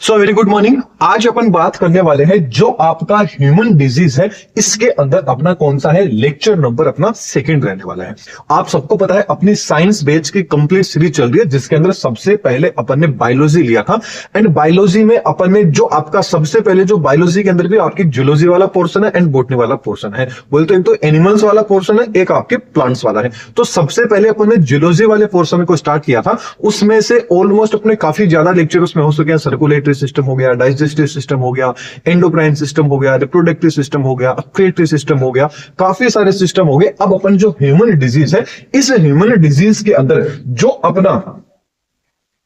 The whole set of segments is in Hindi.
So very good morning. आज अपन बात करने वाले हैं जो आपका ह्यूमन डिजीज है, इसके अंदर अपना कौन सा है, लेक्चर नंबर अपना सेकंड रहने वाला है। आप सबको पता है अपनी साइंस बेच की कंप्लीट सीरीज चल रही है, जिसके अंदर सबसे पहले अपन ने बायोलॉजी लिया था। एंड बायोलॉजी में अपन ने जो आपका सबसे पहले जो बायोलॉजी के अंदर भी आपकी जूलॉजी वाला पोर्शन है एंड बॉटनी वाला पोर्शन है। बोलते हैं तो एनिमल्स वाला पोर्शन है, एक आपके प्लांट्स वाला है। तो सबसे पहले अपन ने जूलॉजी वाले पोर्शन को स्टार्ट किया था। उसमें से ऑलमोस्ट अपने काफी ज्यादा लेक्चर उसमें हो सके। सर्कुलेटरी सिस्टम हो गया, डाइजेस्टिव सिस्टम हो गया, एंडोक्राइन सिस्टम हो गया, रिप्रोडक्टिव सिस्टम हो गया, एक्सक्रीटरी सिस्टम हो गया, काफी सारे सिस्टम हो गए। अब अपन जो ह्यूमन डिजीज है, इस ह्यूमन डिजीज के अंदर जो अपना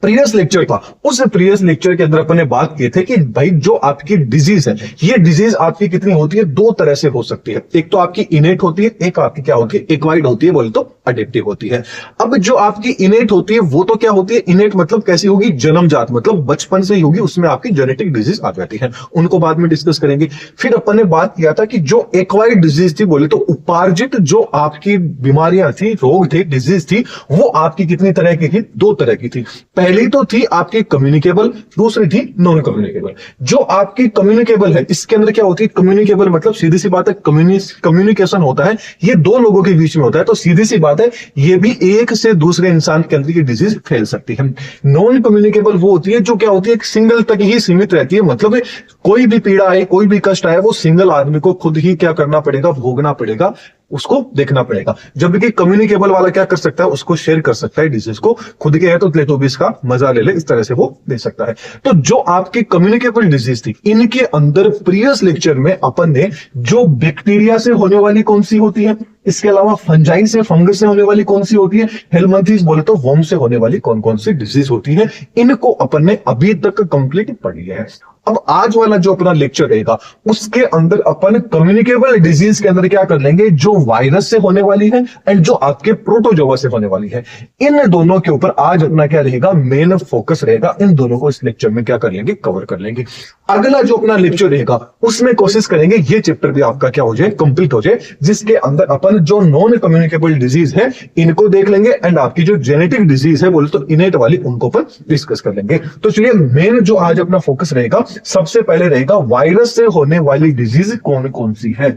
प्रीवियस लेक्चर था, उस प्रीवियस लेक्चर के अंदर अपन ने बात की थी कि भाई जो आपकी डिजीज है, ये डिजीज आपकी कितनी होती है, दो तरह से हो सकती है। एक तो आपकी इनेट होती है, एक आपकी क्या होती है, एक्वायर्ड होती है, बोले तो अडेप्टिव होती है। अब जो आपकी इनेट होती है वो तो क्या होती है, इनेट मतलब कैसी होगी, जन्मजात, मतलब बचपन से ही होगी, उसमें आपकी जेनेटिक डिजीज आ जाती है। उनको बाद में डिस्कस करेंगे। फिर अपन ने बात किया था कि जो एक्वायर्ड डिजीज थी, बोले तो उपार्जित जो आपकी बीमारियां थी, रोग थे, डिजीज थी, वो आपकी कितनी तरह की थी, दो तरह की थी। पहली तो थी आपकी कम्युनिकेबल, दूसरी थी नॉन कम्युनिकेबल। जो आपकी कम्युनिकेबल है, इसके अंदर क्या होती है, कम्युनिकेबल मतलब सीधी सी बात है कम्युनिकेशन होता है, ये दो लोगों के बीच में होता है। तो सीधी सी बात है, ये भी एक से दूसरे इंसान के अंदर की डिजीज फैल सकती है। नॉन कम्युनिकेबल वो होती है जो क्या होती है, एक सिंगल तक ही सीमित रहती है। मतलब कोई भी पीड़ा है, कोई भी कष्ट आए, वो सिंगल आदमी को खुद ही क्या करना पड़ेगा, भोगना पड़ेगा, उसको देखना पड़ेगा। जबकि कम्युनिकेबल वाला क्या कर सकता है, उसको शेयर कर सकता है डिजीज को, खुद के है तो ले तो भी इसका मजा ले ले, इस तरह से वो दे सकता है। तो जो आपकी कम्युनिकेबल डिजीज थी, इनके अंदर प्रीवियस लेक्चर में अपन ने जो बैक्टीरिया से होने वाली कौन सी होती है, इसके अलावा फंजाई से, फंगस से होने वाली कौन सी होती है, हेलमिंथेस बोले तो वर्म से होने वाली कौन कौन सी डिजीज होती है, इनको अपन ने अभी तक कंप्लीट पढ़ लिया है। अब आज वाला जो अपना लेक्चर रहेगा, उसके अंदर अपन कम्युनिकेबल डिजीज के अंदर क्या कर लेंगे, जो वायरस से होने वाली है एंड जो आपके प्रोटोजोआ से होने वाली है, इन दोनों के ऊपर आज अपना क्या रहेगा, मेन फोकस रहेगा। इन दोनों को इस लेक्चर में क्या कर लेंगे, कवर कर लेंगे। अगला जो अपना लेक्चर रहेगा, उसमें कोशिश करेंगे ये चैप्टर भी आपका क्या हो जाए, कंप्लीट हो जाए, जिसके अंदर अपन जो नॉन कम्युनिकेबल डिजीज है इनको देख लेंगे एंड आपकी जो जेनेटिक डिजीज है, बोले तो इनेट वाली, उनको अपन डिस्कस कर लेंगे। तो चलिए, मेन जो आज अपना फोकस रहेगा, सबसे पहले रहेगा वायरस से होने वाली डिजीज कौन कौन सी है।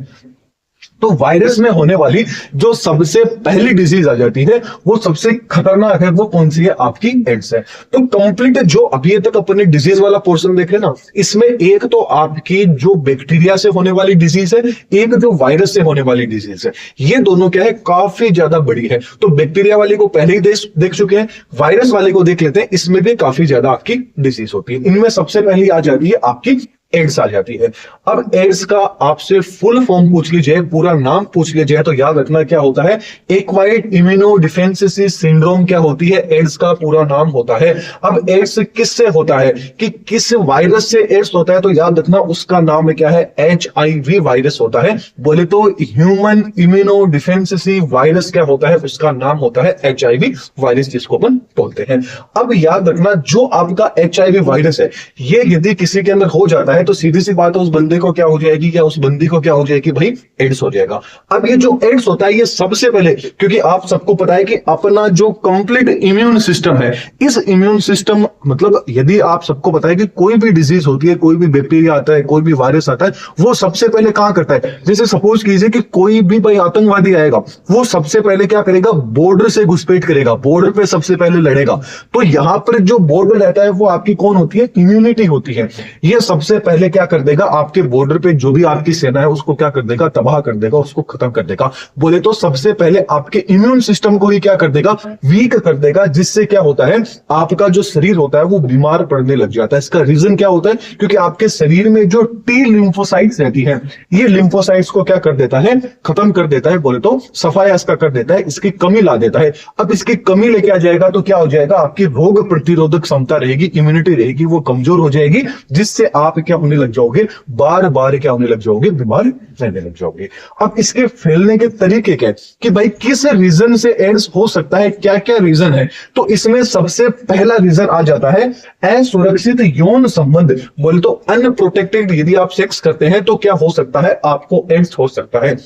तो वायरस में होने वाली जो सबसे पहली डिजीज आ जाती है, वो सबसे खतरनाक है, वो कौन सी है, आपकी एड्स है। तो कंप्लीट जो अभी तक अपने डिजीज वाला पोर्शन देख रहे हैं ना, इसमें एक तो आपकी जो बैक्टीरिया से होने वाली डिजीज है, एक जो वायरस से होने वाली डिजीज है। ये दोनों क्या है, काफी ज्यादा बड़ी है। तो बैक्टीरिया वाली को पहले ही देख चुके हैं, वायरस वाले को देख लेते हैं। इसमें भी काफी ज्यादा आपकी डिजीज होती है। इनमें सबसे पहली आ जाती है आपकी एड्स आ जाती है। अब एड्स का आपसे फुल फॉर्म पूछ लीजिए, पूरा नाम पूछ लीजिए, तो याद रखना क्या होता है, एक्वायर्ड इम्यूनोडेफिशिएंसी सिंड्रोम क्या होती है, एड्स का पूरा नाम होता है। अब एड्स किससे होता है, कि किस वायरस से एड्स होता है, तो याद रखना उसका नाम क्या है, HIV वायरस होता है। बोले तो ह्यूमन इम्यूनोडेफिशिएंसी वायरस क्या होता है, उसका नाम होता है HIV वायरस, जिसको अपन बोलते हैं। अब याद रखना, जो आपका HIV वायरस है, ये यदि किसी के अंदर हो जाता है, तो सीधी सी बात है, उस बंदे को क्या हो जाएगी, या उस बंदी को क्या हो जाएगी, भाई एड्स हो जाएगा। अब ये जो एड्स होता है, ये सबसे पहले, क्योंकि आप सबको पता है कि अपना जो कंप्लीट इम्यून सिस्टम है, इस इम्यून सिस्टम मतलब यदि आप सबको पता है कि कोई भी डिजीज होती है, कोई भी बैक्टीरिया आता है, कोई भी वायरस आता है, वो सबसे पहले कहां करता है, जैसे सपोज कीजिए कि कोई भी भाई आतंकवादी आएगा, वो सबसे पहले क्या करेगा, बॉर्डर से घुसपैठ करेगा, बॉर्डर पे सबसे पहले लड़ेगा। तो यहां पर जो बॉर्डर रहता है, वो आपकी कौन होती है, इम्यूनिटी होती है। ये सबसे पहले क्या कर देगा, आपके बॉर्डर पे जो भी आपकी सेना है, उसको क्या कर देगा, तबाह कर देगा, उसको खत्म कर देगा। बोले तो सबसे पहले आपके इम्यून सिस्टम को ही क्या कर देगा, वीक कर देगा, जिससे क्या होता है, आपका जो शरीर होता है वो बीमार पड़ने लग जाता है। इसका रीजन क्या होता है, क्योंकि आपके शरीर में जो टी लिम्फोसाइट्स रहती है, ये लिम्फोसाइट्स को क्या कर देता है, खत्म कर देता है, बोले तो सफाया इसका कर देता है, इसकी कमी ला देता है। अब इसकी कमी लेके आ जाएगा तो क्या हो जाएगा, आपकी रोग प्रतिरोधक क्षमता रहेगी, इम्यूनिटी रहेगी, वो कमजोर हो जाएगी, जिससे आप क्या होने लग जाओगे, बार बार क्या होने लग जाओगे, बीमार रहने लग जाओगे। अब इसके फैलने के तरीके क्या है, कि भाई किस रीजन से एड्स हो सकता है, क्या क्या रीजन है। तो इसमें सबसे पहला रीजन आ जाता है असुरक्षित यौन संबंध, बोले तो अनप्रोटेक्टेड, यदि आप सेक्स करते हैं तो क्या हो सकता है, आपको एड्स हो सकता है।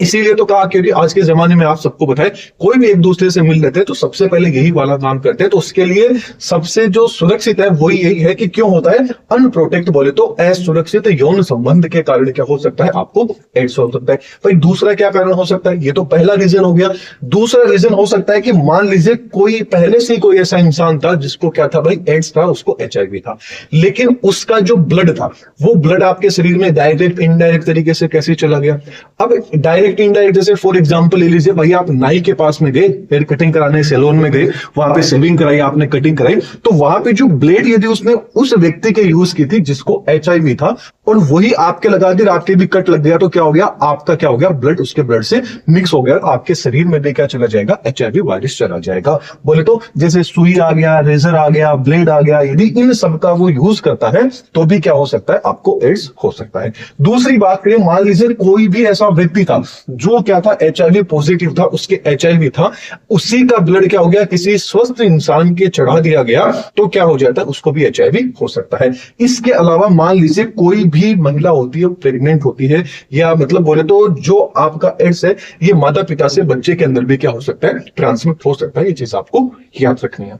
इसीलिए तो कहा, क्योंकि आज के जमाने में आप सबको पता है कोई भी एक दूसरे से मिल लेते हैं तो सबसे पहले यही वाला काम करते हैं, तो उसके लिए सबसे जो सुरक्षित है वही यही है कि क्यों होता है अनप्रोटेक्ट, बोले तो असुरक्षित यौन संबंध के कारण क्या हो सकता है, आपको एड्स हो सकता है। भाई दूसरा क्या कारण हो सकता है, ये तो पहला रीजन हो गया। दूसरा रीजन हो सकता है कि मान लीजिए कोई पहले से कोई ऐसा इंसान था जिसको क्या था भाई, एड्स था, उसको HIV था, लेकिन उसका जो ब्लड था वो ब्लड आपके शरीर में डायरेक्ट इनडायरेक्ट तरीके से कैसे चला गया। अब डायरेक्ट इनडायरेक्ट, जैसे फॉर एग्जांपल ले लीजिए, भाई आप नाई के पास में गए, हेयर कटिंग कराने, सैलून में गए, वहां पे शेविंग कराई, आपने कटिंग कराई, तो वहां पे जो ब्लेड यदि उसने उस व्यक्ति के यूज की थी जिसको HIV था और वही आपके लगा दी, आपके भी कट लग गया, तो क्या हो गया, आपका क्या हो गया, ब्लड उसके ब्लड से मिक्स हो गया, आपके शरीर में भी क्या चला जाएगा, HIV वायरस चला जाएगा। बोले तो जैसे सुई आ गया, रेजर आ गया, ब्लेड आ गया, यदि इन सब का वो यूज करता है तो भी क्या हो सकता है, आपको एड्स हो सकता है। दूसरी बात करें, मान लीजिए कोई भी ऐसा व्यक्ति था जो क्या था, HIV पॉजिटिव था, उसके HIV था, उसी का ब्लड क्या हो गया, किसी स्वस्थ इंसान के चढ़ा दिया गया, तो क्या हो जाता है, उसको भी HIV हो सकता है। इसके अलावा मान लीजिए कोई भी महिला होती है, प्रेग्नेंट होती है, या मतलब बोले तो जो आपका एड्स है ये माता पिता से बच्चे के अंदर भी क्या हो सकता है, ट्रांसमिट हो सकता है। ये चीज आपको याद रखनी है।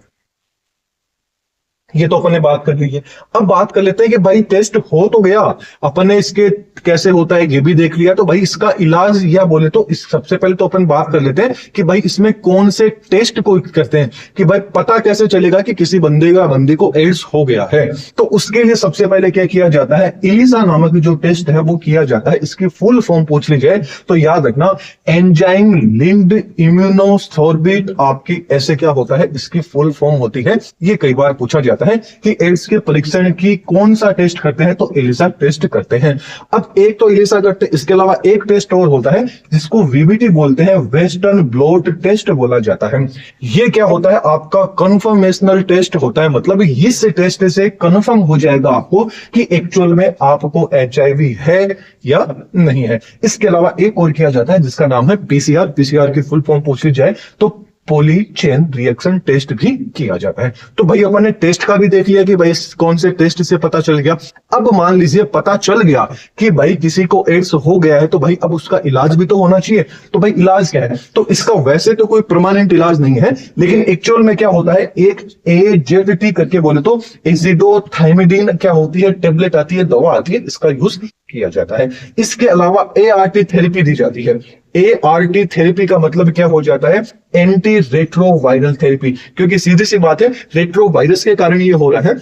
ये तो अपन ने बात कर ली है। अब बात कर लेते हैं कि भाई टेस्ट हो तो गया, अपन ने इसके कैसे होता है ये भी देख लिया, तो भाई इसका इलाज, या बोले तो इस सबसे पहले तो अपन बात कर लेते हैं कि भाई इसमें कौन से टेस्ट को करते हैं, कि भाई पता कैसे चलेगा कि किसी बंदी को एड्स हो गया है। तो उसके लिए सबसे पहले क्या किया जाता है, इलिसा नामक जो टेस्ट है वो किया जाता है। इसकी फुल फॉर्म पूछ ली जाए तो याद रखना, एंजाइम लिंक्ड इम्यूनोथेरेपी, आपकी ऐसे क्या होता है, इसकी फुल फॉर्म होती है। ये कई बार पूछा जाता है कि एड्स के परीक्षण की कौन सा टेस्ट करते हैं, तो एलिसा टेस्ट करते हैं। अब एक तो एलिसा करते हैं, इसके अलावा एक टेस्ट और होता है जिसको VBT बोलते हैं, वेस्टर्न ब्लॉट टेस्ट बोला जाता है। ये क्या होता है, आपका कंफर्मेशनल टेस्ट होता है, मतलब इस टेस्ट से कंफर्म हो जाएगा आपको कि एक्चुअल में आपको HIV है या नहीं है। इसके अलावा एक और किया जाता है जिसका नाम है PCR। PCR की फुल फॉर्म पूछी जाए तो पॉली चेन रिएक्शन टेस्ट भी किया जाता है। तो भाई अपन ने टेस्ट का भी देख लिया कि भाई कौन से टेस्ट से पता चल गया। अब मान लीजिए पता चल गया कि भाई किसी को एड्स हो गया है, तो भाई अब उसका इलाज भी तो होना चाहिए। तो भाई इलाज क्या है, तो इसका वैसे तो कोई परमानेंट इलाज नहीं है, लेकिन एक्चुअल में क्या होता है, एक AZT करके बोले तो एजिडोथाइमिडीन क्या होती है, टेबलेट आती है, दवा आती है, इसका यूज किया जाता है। इसके अलावा ART थेरेपी दी जाती है। ART थेरेपी का मतलब क्या हो जाता है, एंटी रेट्रोवायरल थेरेपी, क्योंकि सीधी सी बात है रेट्रोवायरस के कारण ये हो रहा है।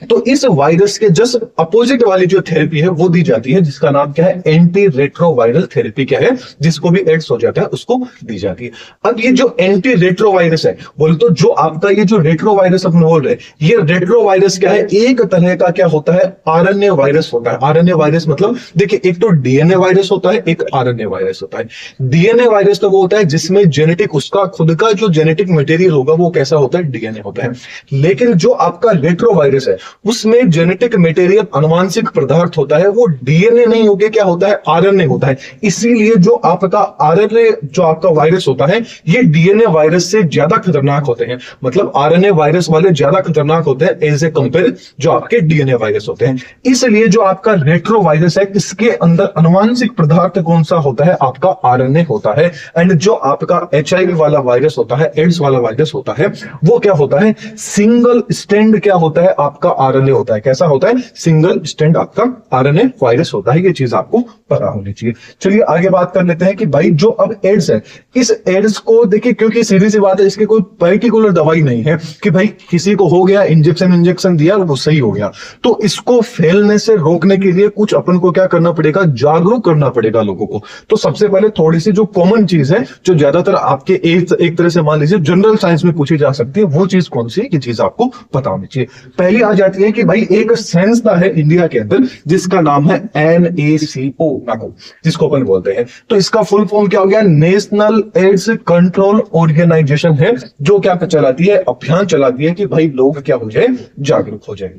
तो इस वायरस के जस्ट अपोजिट वाली जो थेरेपी है वो दी जाती है, जिसका नाम क्या है, एंटी रेट्रोवायरल थेरेपी क्या है, जिसको भी एड्स हो जाता है उसको दी जाती है। अब ये जो एंटी रेट्रोवायरस है, बोले तो जो आपका ये जो रेट्रोवायरस अपन बोल रहे हैं, ये रेट्रोवायरस क्या है, एक तरह का क्या होता है, RNA वायरस होता है। RNA वायरस मतलब देखिए, एक तो DNA वायरस होता है, एक RNA वायरस होता है। DNA वायरस तो वो होता है जिसमें जेनेटिक, उसका खुद का जो जेनेटिक मटेरियल होगा वो कैसा होता है, DNA होता है। लेकिन जो आपका रेट्रोवायरस है उसमें जेनेटिक मटेरियल, अनुवांशिक पदार्थ होता है, वो DNA नहीं होके क्या होता है, RNA होता है। इसीलिए जो आपका RNA, जो आपका वायरस होता है, ये DNA वायरस से ज्यादा खतरनाक होते हैं। मतलब RNA वायरस वाले ज्यादा खतरनाक होते हैं एज ए कंपेयर जो आपके DNA वायरस होते हैं। इसलिए जो आपका रेट्रो वायरस है, इसके अंदर अनुवांशिक पदार्थ कौन सा होता है, आपका RNA होता है। एंड जो आपका HIV वाला वायरस होता है, एड्स वाला वायरस होता है, वो क्या होता है, सिंगल स्टैंड क्या होता है, आपका RNA होता है। कैसा होता है, सिंगल स्टैंड आपका RNA वायरस होता है। ये चीज आपको पता होनी चाहिए। चलिए आगे बात कर लेते हैं कि भाई जो अब एड्स है, इस एड्स को देखिए, क्योंकि सीधी सी बात है, इसकी कोई पर्टिकुलर दवाई नहीं है कि भाई किसी को हो गया, इंजेक्शन दिया वो सही हो गया। तो इसको फैलने से रोकने के लिए कुछ अपन को क्या करना पड़ेगा, जागरूक करना पड़ेगा लोगों को। तो सबसे पहले थोड़ी सी जो कॉमन चीज है, जो ज्यादातर आपके एक तरह से मान लीजिए जनरल साइंस में पूछी जा सकती है, वो चीज कौन सी, ये चीज आपको पता होनी चाहिए। पहली आ जाती है कि भाई एक संस्था है इंडिया के अंदर जिसका नाम है NACO, जिसको अपन बोलते हैं। तो इसका फुल फॉर्म क्या हो गया, नेशनल एड्स कंट्रोल ऑर्गेनाइजेशन है, जो क्या चलाती है, अभियान चलाती है कि भाई लोग क्या हो जाए, जागरूक हो जाए।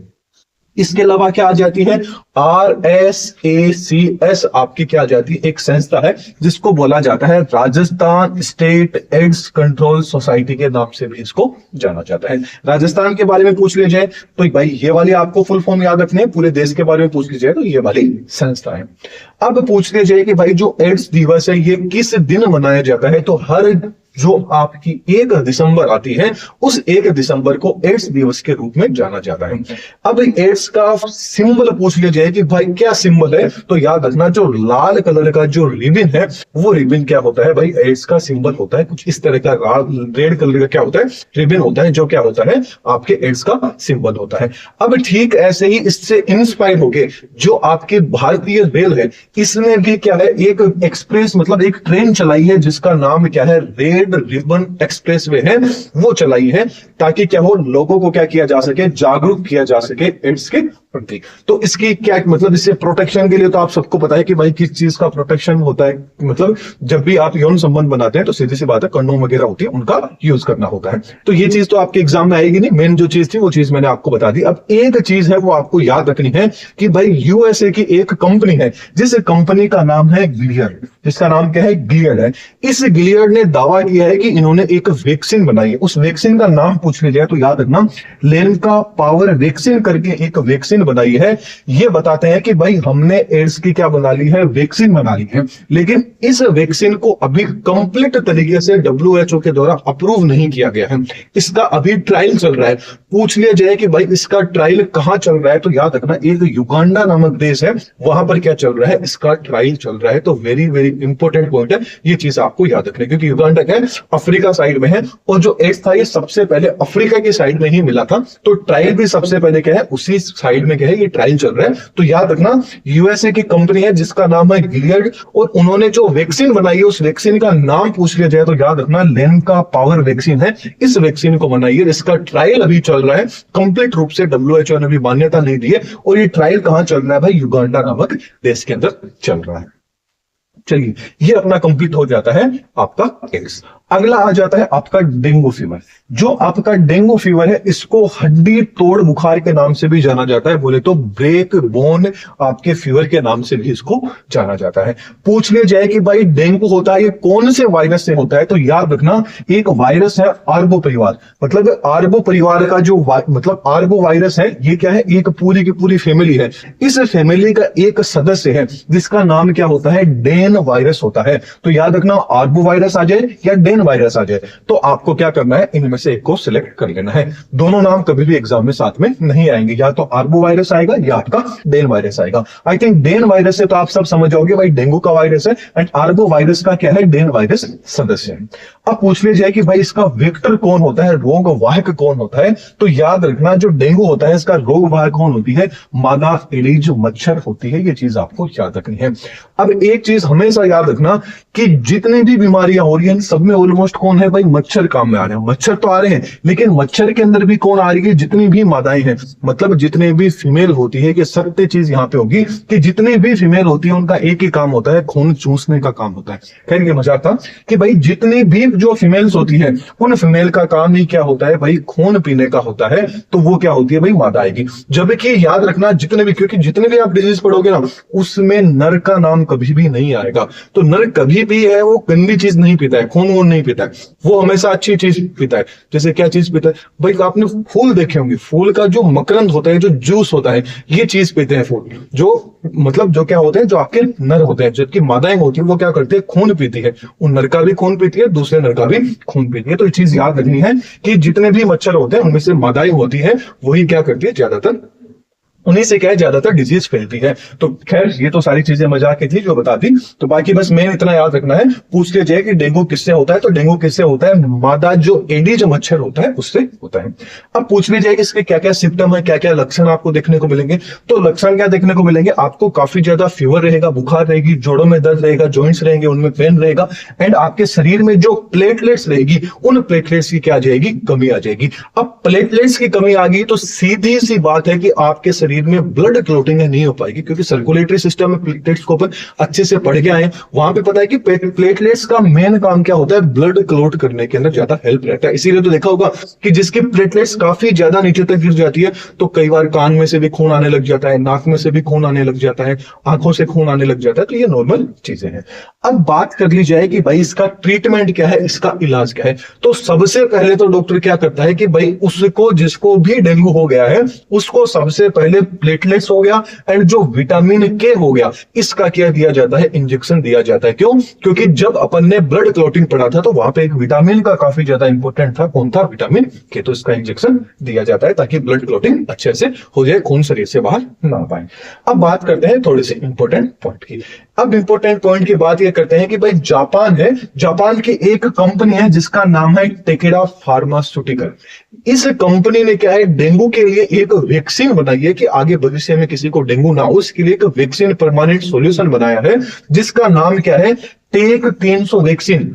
इसके अलावा क्या आ जाती है, RSACS आपकी क्या आ जाती है, एक संस्था है जिसको बोला जाता है Rajasthan state AIDS control society के नाम से भी इसको जाना जाता है। राजस्थान के बारे में पूछ लिया जाए तो भाई ये वाली आपको फुल फॉर्म याद रखने, पूरे देश के बारे में पूछ लीजिए तो ये वाली संस्था है। अब पूछ लिया जाए कि भाई जो एड्स दिवस है ये किस दिन मनाया जाता है, तो हर जो आपकी 1 दिसंबर आती है उस 1 दिसंबर को एड्स दिवस के रूप में जाना जाता है। अब एड्स का सिंबल पूछ लिया जाए कि भाई क्या सिंबल है, तो याद रखना जो लाल कलर का जो रिबन है वो रिबन क्या होता है भाई, एड्स का सिंबल होता है। कुछ इस तरह का रेड कलर का क्या होता है, रिबन होता है, जो क्या होता है आपके एड्स का सिंबल होता है। अब ठीक ऐसे ही इससे इंस्पायर होके जो आपके भारतीय रेल है इसने भी क्या है एक एक्सप्रेस मतलब एक ट्रेन चलाई है जिसका नाम क्या है, रेड रिबन एक्सप्रेसवे है, वो चलाई है ताकि क्या हो, लोगों को क्या किया जा सके, जागरूक किया जा सके एड्स के प्रति। तो इसकी क्या मतलब, इससे प्रोटेक्शन के लिए तो आप सबको पता है कि भाई किस चीज का प्रोटेक्शन होता है, मतलब जब भी आप यौन संबंध बनाते हैं तो सीधी सी बात है कंडोम वगैरह होती है उनका यूज करना होता है। तो ये चीज तो आपके एग्जाम में आएगी नहीं, मेन जो चीज थी वो चीज मैंने आपको बता दी। अब एक चीज है वो आपको याद रखनी है कि भाई यूएसए की एक कंपनी है जिस कंपनी का नाम है गिलियड, जिसका नाम क्या है, गिलियड है। इस गिलियड ने दावा किया है कि इन्होंने एक वैक्सीन बनाई है। उस वैक्सीन का नाम पूछ लिया जाए तो याद रखना लेनका पावर वैक्सीन करके एक वैक्सीन बनाई है। ये बताते हैं कि भाई हमने एड्स की क्या बना ली है, वैक्सीन बना ली है, लेकिन इस वैक्सीन को अभी कंप्लीट तरीके से WHO के द्वारा अप्रूव नहीं किया गया है। इसका अभी ट्रायल चल रहा है। पूछ लिया जाए कि भाई इसका ट्रायल कहां चल रहा है, तो याद रखना एक युगांडा नामक देश है, वहां पर क्या चल रहा है, इसका ट्रायल चल रहा है। तो वेरी वेरी इंपॉर्टेंट पॉइंट है, ये चीज आपको याद रखनी है क्योंकि युगांडा क्या है, अफ्रीका साइड में है और जो एड्स था ये सबसे पहले अफ्रीका की साइड में ही मिला था। तो ट्रायल भी सबसे पहले क्या है, उसी साइड में क्या है, ये ट्रायल चल रहा है। तो याद रखना यूएसए की कंपनी है जिसका नाम है गिलियड और उन्होंने जो वैक्सीन बनाई है उस वैक्सीन का नाम पूछ लिया जाए तो याद रखना लेनका पावर वैक्सीन है। इस वैक्सीन को बनाई है, इसका ट्रायल अभी चल रहा है, कंप्लीट रूप से WHO ने भी मान्यता नहीं दी है। और ये ट्रायल कहां चल रहा है भाई, युगांडा नामक देश के अंदर चल रहा है। चलिए ये अपना कंप्लीट हो जाता है आपका एड्स। अगला आ जाता है आपका डेंगू फीवर। जो आपका डेंगू फीवर है इसको हड्डी तोड़ बुखार के नाम से भी जाना जाता है, बोले तो ब्रेक बोन आपके फीवर के नाम से भी इसको जाना जाता है। पूछ लिया जाए कि भाई डेंगू होता है ये कौन से वायरस से होता है, तो याद रखना एक वायरस है आर्बो परिवार, मतलब आर्बो परिवार का जो मतलब आर्बो वायरस है ये क्या है, एक पूरी की पूरी फैमिली है। इस फैमिली का एक सदस्य है जिसका नाम क्या होता है, डेन वायरस होता है। तो याद रखना आर्बो वायरस आ जाए या डेन वायरस आ जाए तो आपको क्या करना है, इनमें से एक को सिलेक्ट कर लेना है। दोनों नाम कभी भी एग्जाम में साथ में नहीं आएंगे, या तो आर्बो वायरस आएगा या आपका डेन वायरस आएगा। आई थिंक डेन वायरस से तो आप सब समझ जाओगे भाई डेंगू का वायरस है एंड आर्बो वायरस का क्या है, डेन वायरस सदस्य है। अब पूछ लिया जाए कि भाई इसका वेक्टर कौन होता है, रोग वाहक कौन होता है, तो याद रखना जो डेंगू होता है इसका रोग वाहक कौन होती है, मादा एडिज मच्छर होती है। ये चीज आपको याद रखनी है। अब एक चीज हमेशा याद रखना कि जितनी भी बीमारियां हो रही हैं सब में ऑलमोस्ट कौन है भाई, मच्छर काम में आ रहे हैं। मच्छर तो आ रहे हैं लेकिन मच्छर के अंदर भी कौन आ रही है, जितनी भी मादाएं हैं, मतलब जितने भी फीमेल होती है। कि सत्य चीज यहाँ पे होगी कि जितनी भी फीमेल होती है उनका एक ही काम होता है, खून चूसने का काम होता है। खैर ये मजाक था कि भाई जितनी भी जो फीमेल्स होती है उन फीमेल का काम ही क्या होता है भाई, खून पीने का होता है। तो वो क्या होती है भाई, मादा आएगी। जबकि याद रखना जितने भी, क्योंकि जितने भी आप डिजीज पढ़ोगे ना उसमें नर का नाम कभी भी नहीं आएगा। तो नर कभी भी है वो गंदी चीज नहीं पीता है, खून वून नहीं पीता है, वो हमेशा अच्छी चीज पीता है। जैसे क्या चीज पीता है भाई, आपने फूल देखे होंगे, फूल का जो मकरंद होता है, जो जूस होता है, ये चीज पीते हैं फूल। जो मतलब जो क्या होते हैं, जो आपके नर होते हैं, जबकि मादाएं होती है वो क्या करती है, खून पीती है। उन नर का भी खून पीती है, दूसरे नर का भी खून पीती है। तो ये चीज याद रखनी है कि जितने भी मच्छर होते हैं उनमें से मादाएं होती है, वही क्या करती है, ज्यादातर उन्हीं से क्या है ज्यादातर डिजीज फैलती है। तो खैर ये तो सारी चीजें मजाक की थी जो बता दी। तो बाकी बस मेन इतना याद रखना है, पूछ लिया जाए कि डेंगू किससे होता है, तो डेंगू किससे होता है, मादा जो एडिज मच्छर होता है उससे होता है। अब पूछ लिया जाए कि इसके क्या क्या सिम्टम है, क्या क्या लक्षण आपको देखने को मिलेंगे। तो लक्षण क्या देखने को मिलेंगे, आपको काफी ज्यादा फीवर रहेगा, बुखार रहेगी, जोड़ों में दर्द रहेगा, जॉइंट्स रहेंगे उनमें पेन रहेगा एंड आपके शरीर में जो प्लेटलेट्स रहेगी उन प्लेटलेट्स की क्या आ जाएगी, कमी आ जाएगी। अब प्लेटलेट्स की कमी आ गई तो सीधी सी बात है कि आपके शरीर शरीर में ब्लड क्लोटिंग नहीं हो पाएगी, क्योंकि सर्कुलेटरी सिस्टम में प्लेटलेट्स को अपन अच्छे से पढ़ के आए, वहां पे पता है कि प्लेटलेट्स का मेन काम क्या होता है, ब्लड क्लोट करने के अंदर ज्यादा हेल्प रहता है। इसीलिए तो देखा होगा कि जिसकी प्लेटलेट्स काफी ज्यादा नीचे तक गिर जाती है तो कई बार कान में से भी खून आने लग जाता है, नाक में से भी खून आने लग जाता है, आंखों से खून आने लग जाता है। तो ये नॉर्मल चीजें हैं। अब बात कर ली जाए कि भाई इसका ट्रीटमेंट क्या है, इसका इलाज क्या है। तो सबसे पहले तो डॉक्टर क्या करता है कि भाई उसको, जिसको भी डेंगू हो गया है, उसको सबसे पहले प्लेटलेट्स हो गया एंड जो विटामिन के हो गया, इसका क्या दिया जाता है, इंजेक्शन दिया जाता है। क्यों? क्योंकि जब अपन ने ब्लड क्लॉटिंग पढ़ा था तो वहां पे एक विटामिन का काफी ज्यादा इंपॉर्टेंट था, कौन था, विटामिन के। तो इसका इंजेक्शन दिया जाता है ताकि ब्लड क्लॉटिंग अच्छे से हो जाए, खून शरीर से बाहर ना पाए। अब बात करते हैं थोड़े से इंपॉर्टेंट पॉइंट की। अब इंपॉर्टेंट पॉइंट की बात ये करते हैं कि भाई जापान है, जापान की एक कंपनी है जिसका नाम है टेकेडा फार्मास्यूटिकल। इस कंपनी ने क्या है, डेंगू के लिए एक वैक्सीन बनाई है कि आगे भविष्य में किसी को डेंगू ना हो, इसके लिए एक वैक्सीन परमानेंट सॉल्यूशन बनाया है जिसका नाम क्या है, टेक 300 वैक्सीन।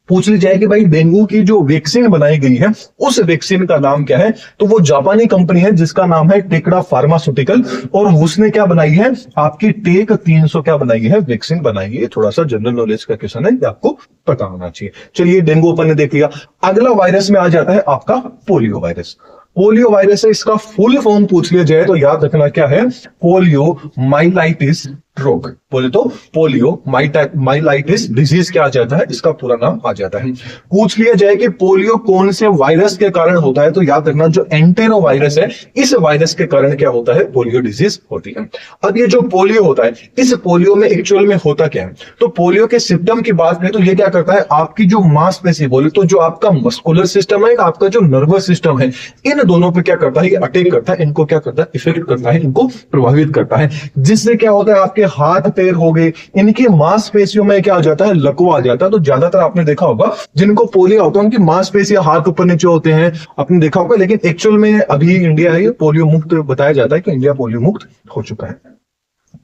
पूछ ली जाए कि भाई डेंगू की जो वैक्सीन बनाई गई है उस वैक्सीन का नाम क्या है, तो वो जापानी कंपनी है जिसका नाम है टेकेडा फार्मास्यूटिकल, और उसने क्या बनाई है, आपकी टेक 300 क्या बनाई है, वैक्सीन बनाई है। थोड़ा सा जनरल नॉलेज का क्वेश्चन है, आपको पता होना चाहिए। चलिए डेंगू अपन ने देख लिया। अगला वायरस में आ जाता है आपका पोलियो वायरस। पोलियो वायरस है, इसका फुल फॉर्म पूछ लिया जाए तो याद रखना क्या है, पोलियो माइलाइटिस रोग। बोले तो पोलियो माइलाइटिस डिजीज क्या आ जाता है, इसका पूरा नाम आ जाता है। पूछ लिया जाए कि पोलियो कौन से वायरस के कारण होता है, तो याद रखना जो एंटेरो वायरस है, इस वायरस के कारण क्या होता है, पोलियो डिजीज होती है। अब ये जो पोलियो होता है, इस पोलियो में एक्चुअल में होता क्या है, तो पोलियो के सिम्टम की बात करें तो ये क्या करता है, आपकी जो मांसपेशी, बोले तो जो आपका मस्कुलर सिस्टम है, आपका जो नर्वस सिस्टम है, इन दोनों पे क्या करता है, ये अटैक करता है, इनको क्या करता है, इफेक्ट करता है, इनको प्रभावित करता है, जिससे क्या होता है, आपके हाथ पैर हो गए, इनकी मांसपेशियों में क्या आ जाता है, लकवा आ जाता है। तो ज्यादातर आपने देखा होगा जिनको पोलियो होता है उनकी मांसपेशियां हाथ ऊपर नीचे होते हैं, आपने देखा होगा। लेकिन एक्चुअल में अभी इंडिया है पोलियो मुक्त बताया जाता है कि इंडिया पोलियो मुक्त हो चुका है।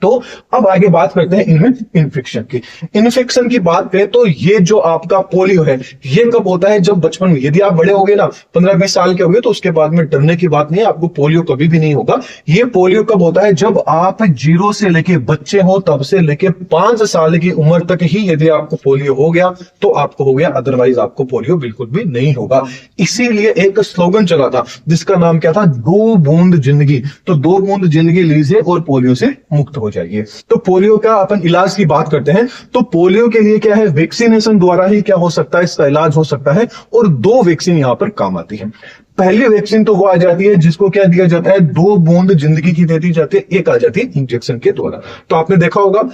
तो अब आगे बात करते हैं इनमें इन्फेक्शन की। इन्फेक्शन की बात करें तो ये जो आपका पोलियो है, ये कब होता है, जब बचपन में, यदि आप बड़े हो गए ना 15-20 साल के हो गए तो उसके बाद में डरने की बात नहीं है, आपको पोलियो कभी भी नहीं होगा। ये पोलियो कब होता है, जब आप 0 से लेके बच्चे हो तब से लेके 5 साल की उम्र तक ही यदि आपको पोलियो हो गया तो आपको हो गया, अदरवाइज आपको पोलियो बिल्कुल भी नहीं होगा। इसीलिए एक स्लोगन चला था जिसका नाम क्या था, 2 बूंद जिंदगी। तो 2 बूंद जिंदगी लीजिए और पोलियो से मुक्त हो जाइए। तो पोलियो का अपन इलाज की बात करते हैं तो पोलियो के लिए क्या है, वैक्सीनेशन द्वारा ही क्या हो सकता है, इसका इलाज हो सकता है। और 2 वैक्सीन यहां पर काम आती है। पहली वैक्सीन तो वो आ जाती है जिसको क्या दिया जाता है, 2 बूंद जिंदगी की दे दी जाती है, एक आ जाती है इंजेक्शन के द्वारा। तो आपने देखा होगा,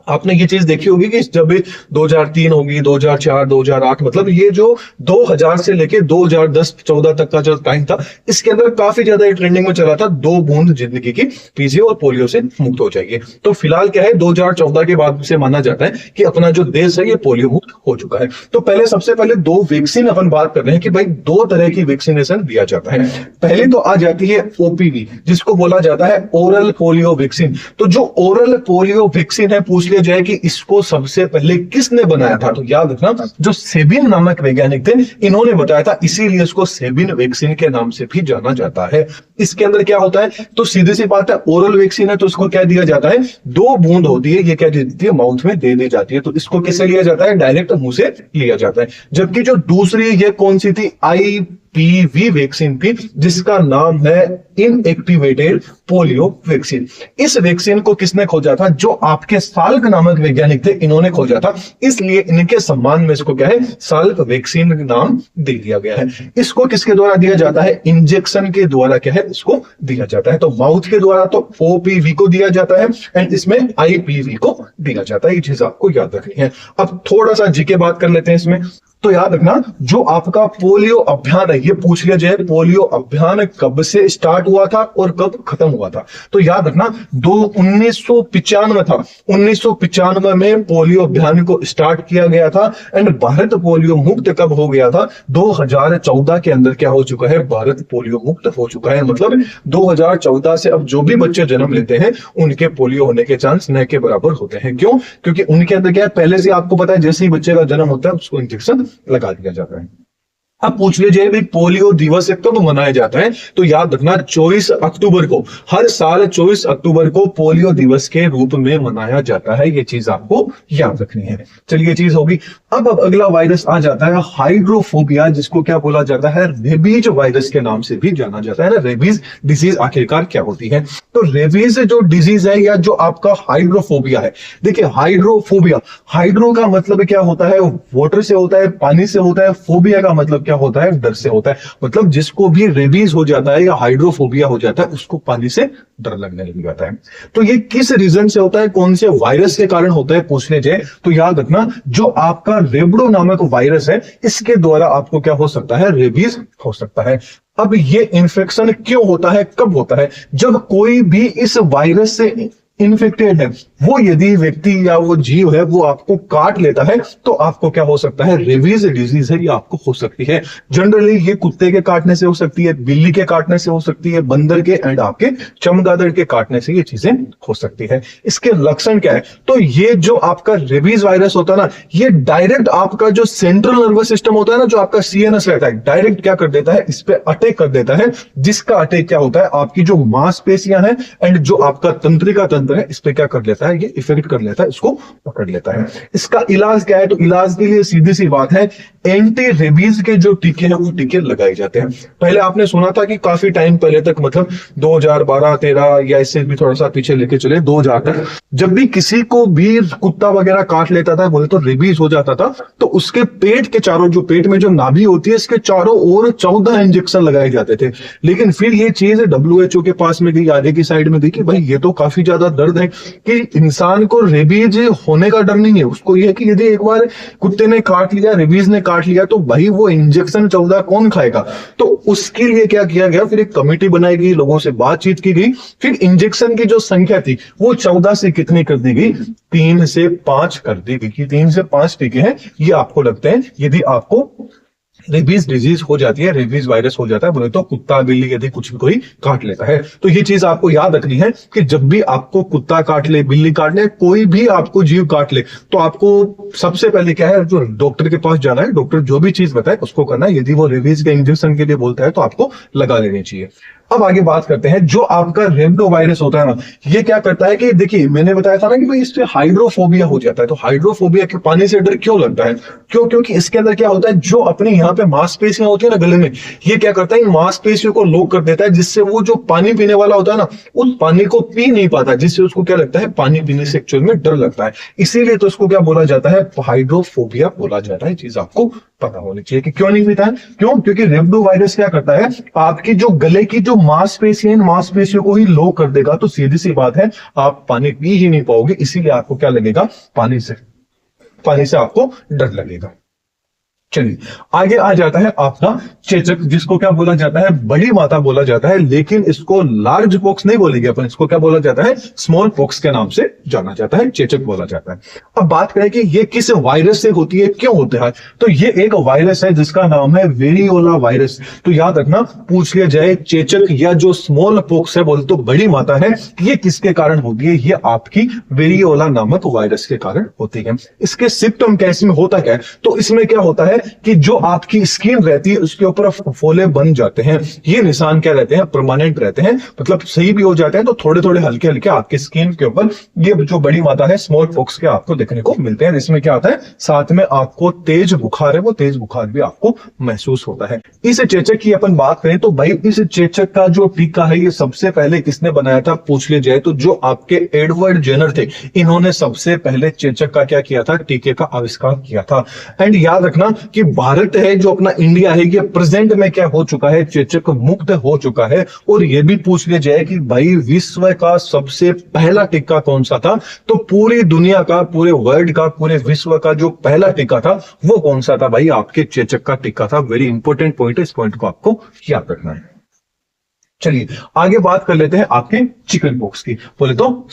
आपने ये चीज देखी होगी कि जब 2003 होगी, 2004, 2008, मतलब ये जो 2000 से लेके 2010-14 तक का जो टाइम था, इसके अंदर काफी ज्यादा ट्रेंडिंग में चला था 2 बूंद जिंदगी की पीजिए और पोलियो से मुक्त हो जाइए। तो फिलहाल क्या है, 2014 के बाद से माना जाता है कि अपना जो देश है ये पोलियो मुक्त हो चुका है। तो पहले सबसे पहले 2 वैक्सीन अपन बात कर रहे हैं कि भाई 2 तरह की वैक्सीनेशन दिया जाता है। पहली तो आ जाती है ओपीवी, जिसको बोला जाता है ओरल पोलियो वैक्सीन। तो जो ओरल पोलियो वैक्सीन है, पूछ जाए कि इसको सबसे पहले किसने बनाया था, तो याद रखना जो सेबिन नामक वैज्ञानिक थे, इन्होंने बताया था, इसीलिए इसको सेबिन वैक्सीन के नाम से भी जाना जाता है। इसके अंदर क्या होता है, तो सीधी सी बात है, ओरल वैक्सीन है तो इसको क्या दिया जाता है, 2 बूंद होती है, ये क्या देती है, माउथ में दे दी जाती है। तो इसको किससे लिया जाता है, डायरेक्ट मुंह से लिया जाता है। जबकि जो दूसरी ये कौन सी थी, IPV वैक्सीन थी, जिसका नाम है इनएक्टिवेटेड पोलियो वैक्सीन। इस वैक्सीन को किसने खोजा था, जो आपके साल्क नामक वैज्ञानिक थे, इन्होंने खोजा था। इसलिए इनके सम्मान में इसको क्या है, साल्क वैक्सीन नाम दे दिया गया है। इसको किसके द्वारा दिया जाता है, इंजेक्शन के द्वारा क्या है, इसको दिया जाता है। तो माउथ के द्वारा तो OPV को दिया जाता है एंड इसमें IPV को दिया जाता है। ये चीज आपको याद रखनी है। अब थोड़ा सा जीके बात कर लेते हैं इसमें। तो याद रखना जो आपका पोलियो अभियान है, ये पूछ लिया जाए पोलियो अभियान कब से स्टार्ट हुआ था और कब खत्म हुआ था। तो याद रखना 1995 था, 1995 में पोलियो अभियान को स्टार्ट किया गया था। एंड भारत पोलियो मुक्त कब हो गया था, 2014 के अंदर क्या हो चुका है, भारत पोलियो मुक्त हो चुका है। मतलब 2014 से अब जो भी बच्चे जन्म लेते हैं उनके पोलियो होने के चांस न के बराबर होते हैं। क्यों, क्योंकि उनके अंदर क्या है, पहले से आपको पता है, जैसे ही बच्चे का जन्म होता है उसको इंजेक्शन लगा दिया जाता है। अब पूछ लीजिए भाई पोलियो दिवस कब मनाया जाता है, तो याद रखना 24 अक्टूबर को, हर साल 24 अक्टूबर को पोलियो दिवस के रूप में मनाया जाता है। ये चीज आपको याद रखनी है। चलिए ये चीज होगी। अब अगला वायरस आ जाता है हाइड्रोफोबिया, जिसको क्या बोला जाता है, रेबीज वायरस के नाम से भी जाना जाता है ना। रेबीज डिजीज आखिरकार क्या होती है, तो रेबीज जो डिजीज है या जो आपका हाइड्रोफोबिया है, देखिए हाइड्रोफोबिया, हाइड्रो का मतलब क्या होता है, वाटर से होता है, पानी से होता है, फोबिया का मतलब क्या होता है, डर से होता है। मतलब जिसको भी रेबीज हो जाता है या हाइड्रोफोबिया हो जाता है उसको पानी से डर लगने लग जाता है। तो ये किस रीजन से होता है, कौन से वायरस के कारण होता है पूछने जाए तो याद रखना जो आपका रेबडो नामक वायरस है इसके द्वारा आपको क्या हो सकता है, रेबीज हो सकता है। अब ये इन्फेक्शन क्यों होता है, कब होता है, जब कोई भी इस वायरस से इन्फेक्टेड है, वो यदि व्यक्ति या वो जीव है वो आपको काट लेता है तो आपको क्या हो सकता है, रेबीज डिजीज है ये आपको हो सकती है। जनरली ये कुत्ते के काटने से हो सकती है, बिल्ली के काटने से हो सकती है, बंदर के एंड आपके चमगादड़ के काटने से ये चीजें हो सकती है। इसके लक्षण क्या है, तो ये जो आपका रेबीज वायरस होता है ना, ये डायरेक्ट आपका जो सेंट्रल नर्वस सिस्टम होता है ना, जो आपका सीएनएस रहता है, डायरेक्ट क्या कर देता है, इस पे अटैक कर देता है, जिसका अटैक क्या होता है, आपकी जो मांसपेशियां हैं एंड जो आपका तंत्रिका तंत्र है इस पे क्या कर लेता है, ये इफेक्ट कर लेता है, इसको पकड़ लेता है। इसका इलाज क्या है, तो इलाज के लिए सीधी सी बात है, एंटी रेबीज के जो टीके हैं वो टीके लगाए जाते हैं। पहले आपने सुना था कि काफी टाइम पहले तक, मतलब 2012-13 या इससे भी थोड़ा सा पीछे लेके चले 2000 तक, जब भी किसी को भी कुत्ता वगैरह काट लेता था, बोले तो रेबीज हो जाता था, तो उसके पेट के चारों, जो पेट में जो नाभि होती है इसके चारों ओर 14 इंजेक्शन लगाए जाते थे। लेकिन फिर ये चीज WHO के पास में गई, आगे की साइड में गई कि भाई ये तो काफी ज्यादा दर्द है कि इंसान को रेबीज होने का डर नहीं है, उसको यह कि यदि एक बार कुत्ते ने काट लिया, रेबीज ने काट लिया, तो भाई वो इंजेक्शन 14 कौन खाएगा। तो उसके लिए क्या किया गया, फिर एक कमेटी बनाई गई, लोगों से बातचीत की गई, फिर इंजेक्शन की जो संख्या थी वो 14 से कितनी कर दी गई, 3 से 5 कर दी गई। 3 से 5 टीके हैं ये आपको लगते हैं यदि आपको रेबीज डिजीज हो जाती है, रेबीज वायरस हो जाता है, बोले तो कुत्ता बिल्ली यदि कुछ भी कोई काट लेता है। तो ये चीज आपको याद रखनी है कि जब भी आपको कुत्ता काट ले, बिल्ली काट ले, कोई भी आपको जीव काट ले, तो आपको सबसे पहले क्या है, जो डॉक्टर के पास जाना है, डॉक्टर जो भी चीज बताए उसको करना है। यदि वो रेबीज के इंजेक्शन के लिए बोलता है तो आपको लगा लेनी चाहिए। अब आगे बात करते हैं, जो आपका रेबडो वायरस होता है ना, ये क्या करता है कि देखिए मैंने बताया था ना कि भाई इससे हाइड्रोफोबिया हो जाता है। तो हाइड्रोफोबिया के पानी से डर क्यों लगता है, क्योंकि इसके अंदर क्या होता है, जो अपने यहाँ पे मांसपेशियां होती है ना गले में, ये क्या करता है, इन मांसपेशियों को लॉक कर देता है, जिससे वो जो पानी पीने वाला होता है ना, उस पानी को पी नहीं पाता, जिससे उसको क्या लगता है, पानी पीने से एक्चुअल में डर लगता है। इसीलिए तो उसको क्या बोला जाता है, हाइड्रोफोबिया बोला जाता है। चीज आपको पता होनी चाहिए कि क्यों नहीं पीता है, क्योंकि रेबडो वायरस क्या करता है, आपकी जो गले की जो मांसपेशियां, मांसपेशियों को ही लो कर देगा। तो सीधी सी बात है, आप पानी पी ही नहीं पाओगे, इसीलिए आपको क्या लगेगा, पानी से आपको डर लगेगा। चलिए आगे आ जाता है आपका चेचक, जिसको क्या बोला जाता है, बड़ी माता बोला जाता है, लेकिन इसको लार्ज पॉक्स नहीं बोलेंगे अपन, इसको क्या बोला जाता है, स्मॉल पॉक्स के नाम से जाना जाता है, चेचक बोला जाता है। अब बात करें कि ये किस वायरस से होती है, क्यों होता है, तो ये एक वायरस है जिसका नाम है वेरियोला वायरस। तो याद रखना, पूछ लिया जाए चेचक या जो स्मॉल पॉक्स है, बोले तो बड़ी माता है, ये किसके कारण होती है, ये आपकी वेरियोला नामक वायरस के कारण होती है। इसके सिम्टम क्या, इसमें होता क्या है, तो इसमें क्या होता है कि जो आपकी स्किन रहती है उसके ऊपर फोले बन जाते हैं। ये निशान क्या रहते हैं, परमानेंट रहते हैं, मतलब सही भी हो जाते हैं, तो थोड़े थोड़े हल्के हल्के आपके स्किन के ऊपर ये जो बड़ी माता है स्मॉल पॉक्स के आपको देखने को मिलते हैं। इसमें क्या आता है, साथ में आपको तेज बुखार है, वो तेज बुखार भी आपको महसूस होता है। इस चेचक की अपन बात करें तो भाई इस चेचक का जो टीका है ये सबसे पहले किसने बनाया था, पूछ लिया जाए तो जो आपके एडवर्ड जेनर थे, इन्होंने सबसे पहले चेचक का क्या किया था, टीके का आविष्कार किया था। एंड याद रखना कि भारत है जो अपना इंडिया है, ये प्रेजेंट में क्या हो चुका है, चेचक मुक्त हो चुका है। और ये भी पूछ लिया जाए कि भाई विश्व का सबसे पहला टीका कौन सा था, तो पूरी दुनिया का, पूरे वर्ल्ड का, पूरे विश्व का जो पहला टीका था वो कौन सा था, भाई आपके चेचक का टीका था। वेरी इंपॉर्टेंट पॉइंट है, इस पॉइंट को आपको याद रखना है। चलिए आगे बात कर लेते हैं आपके चिकन पॉक्स की। बोले तो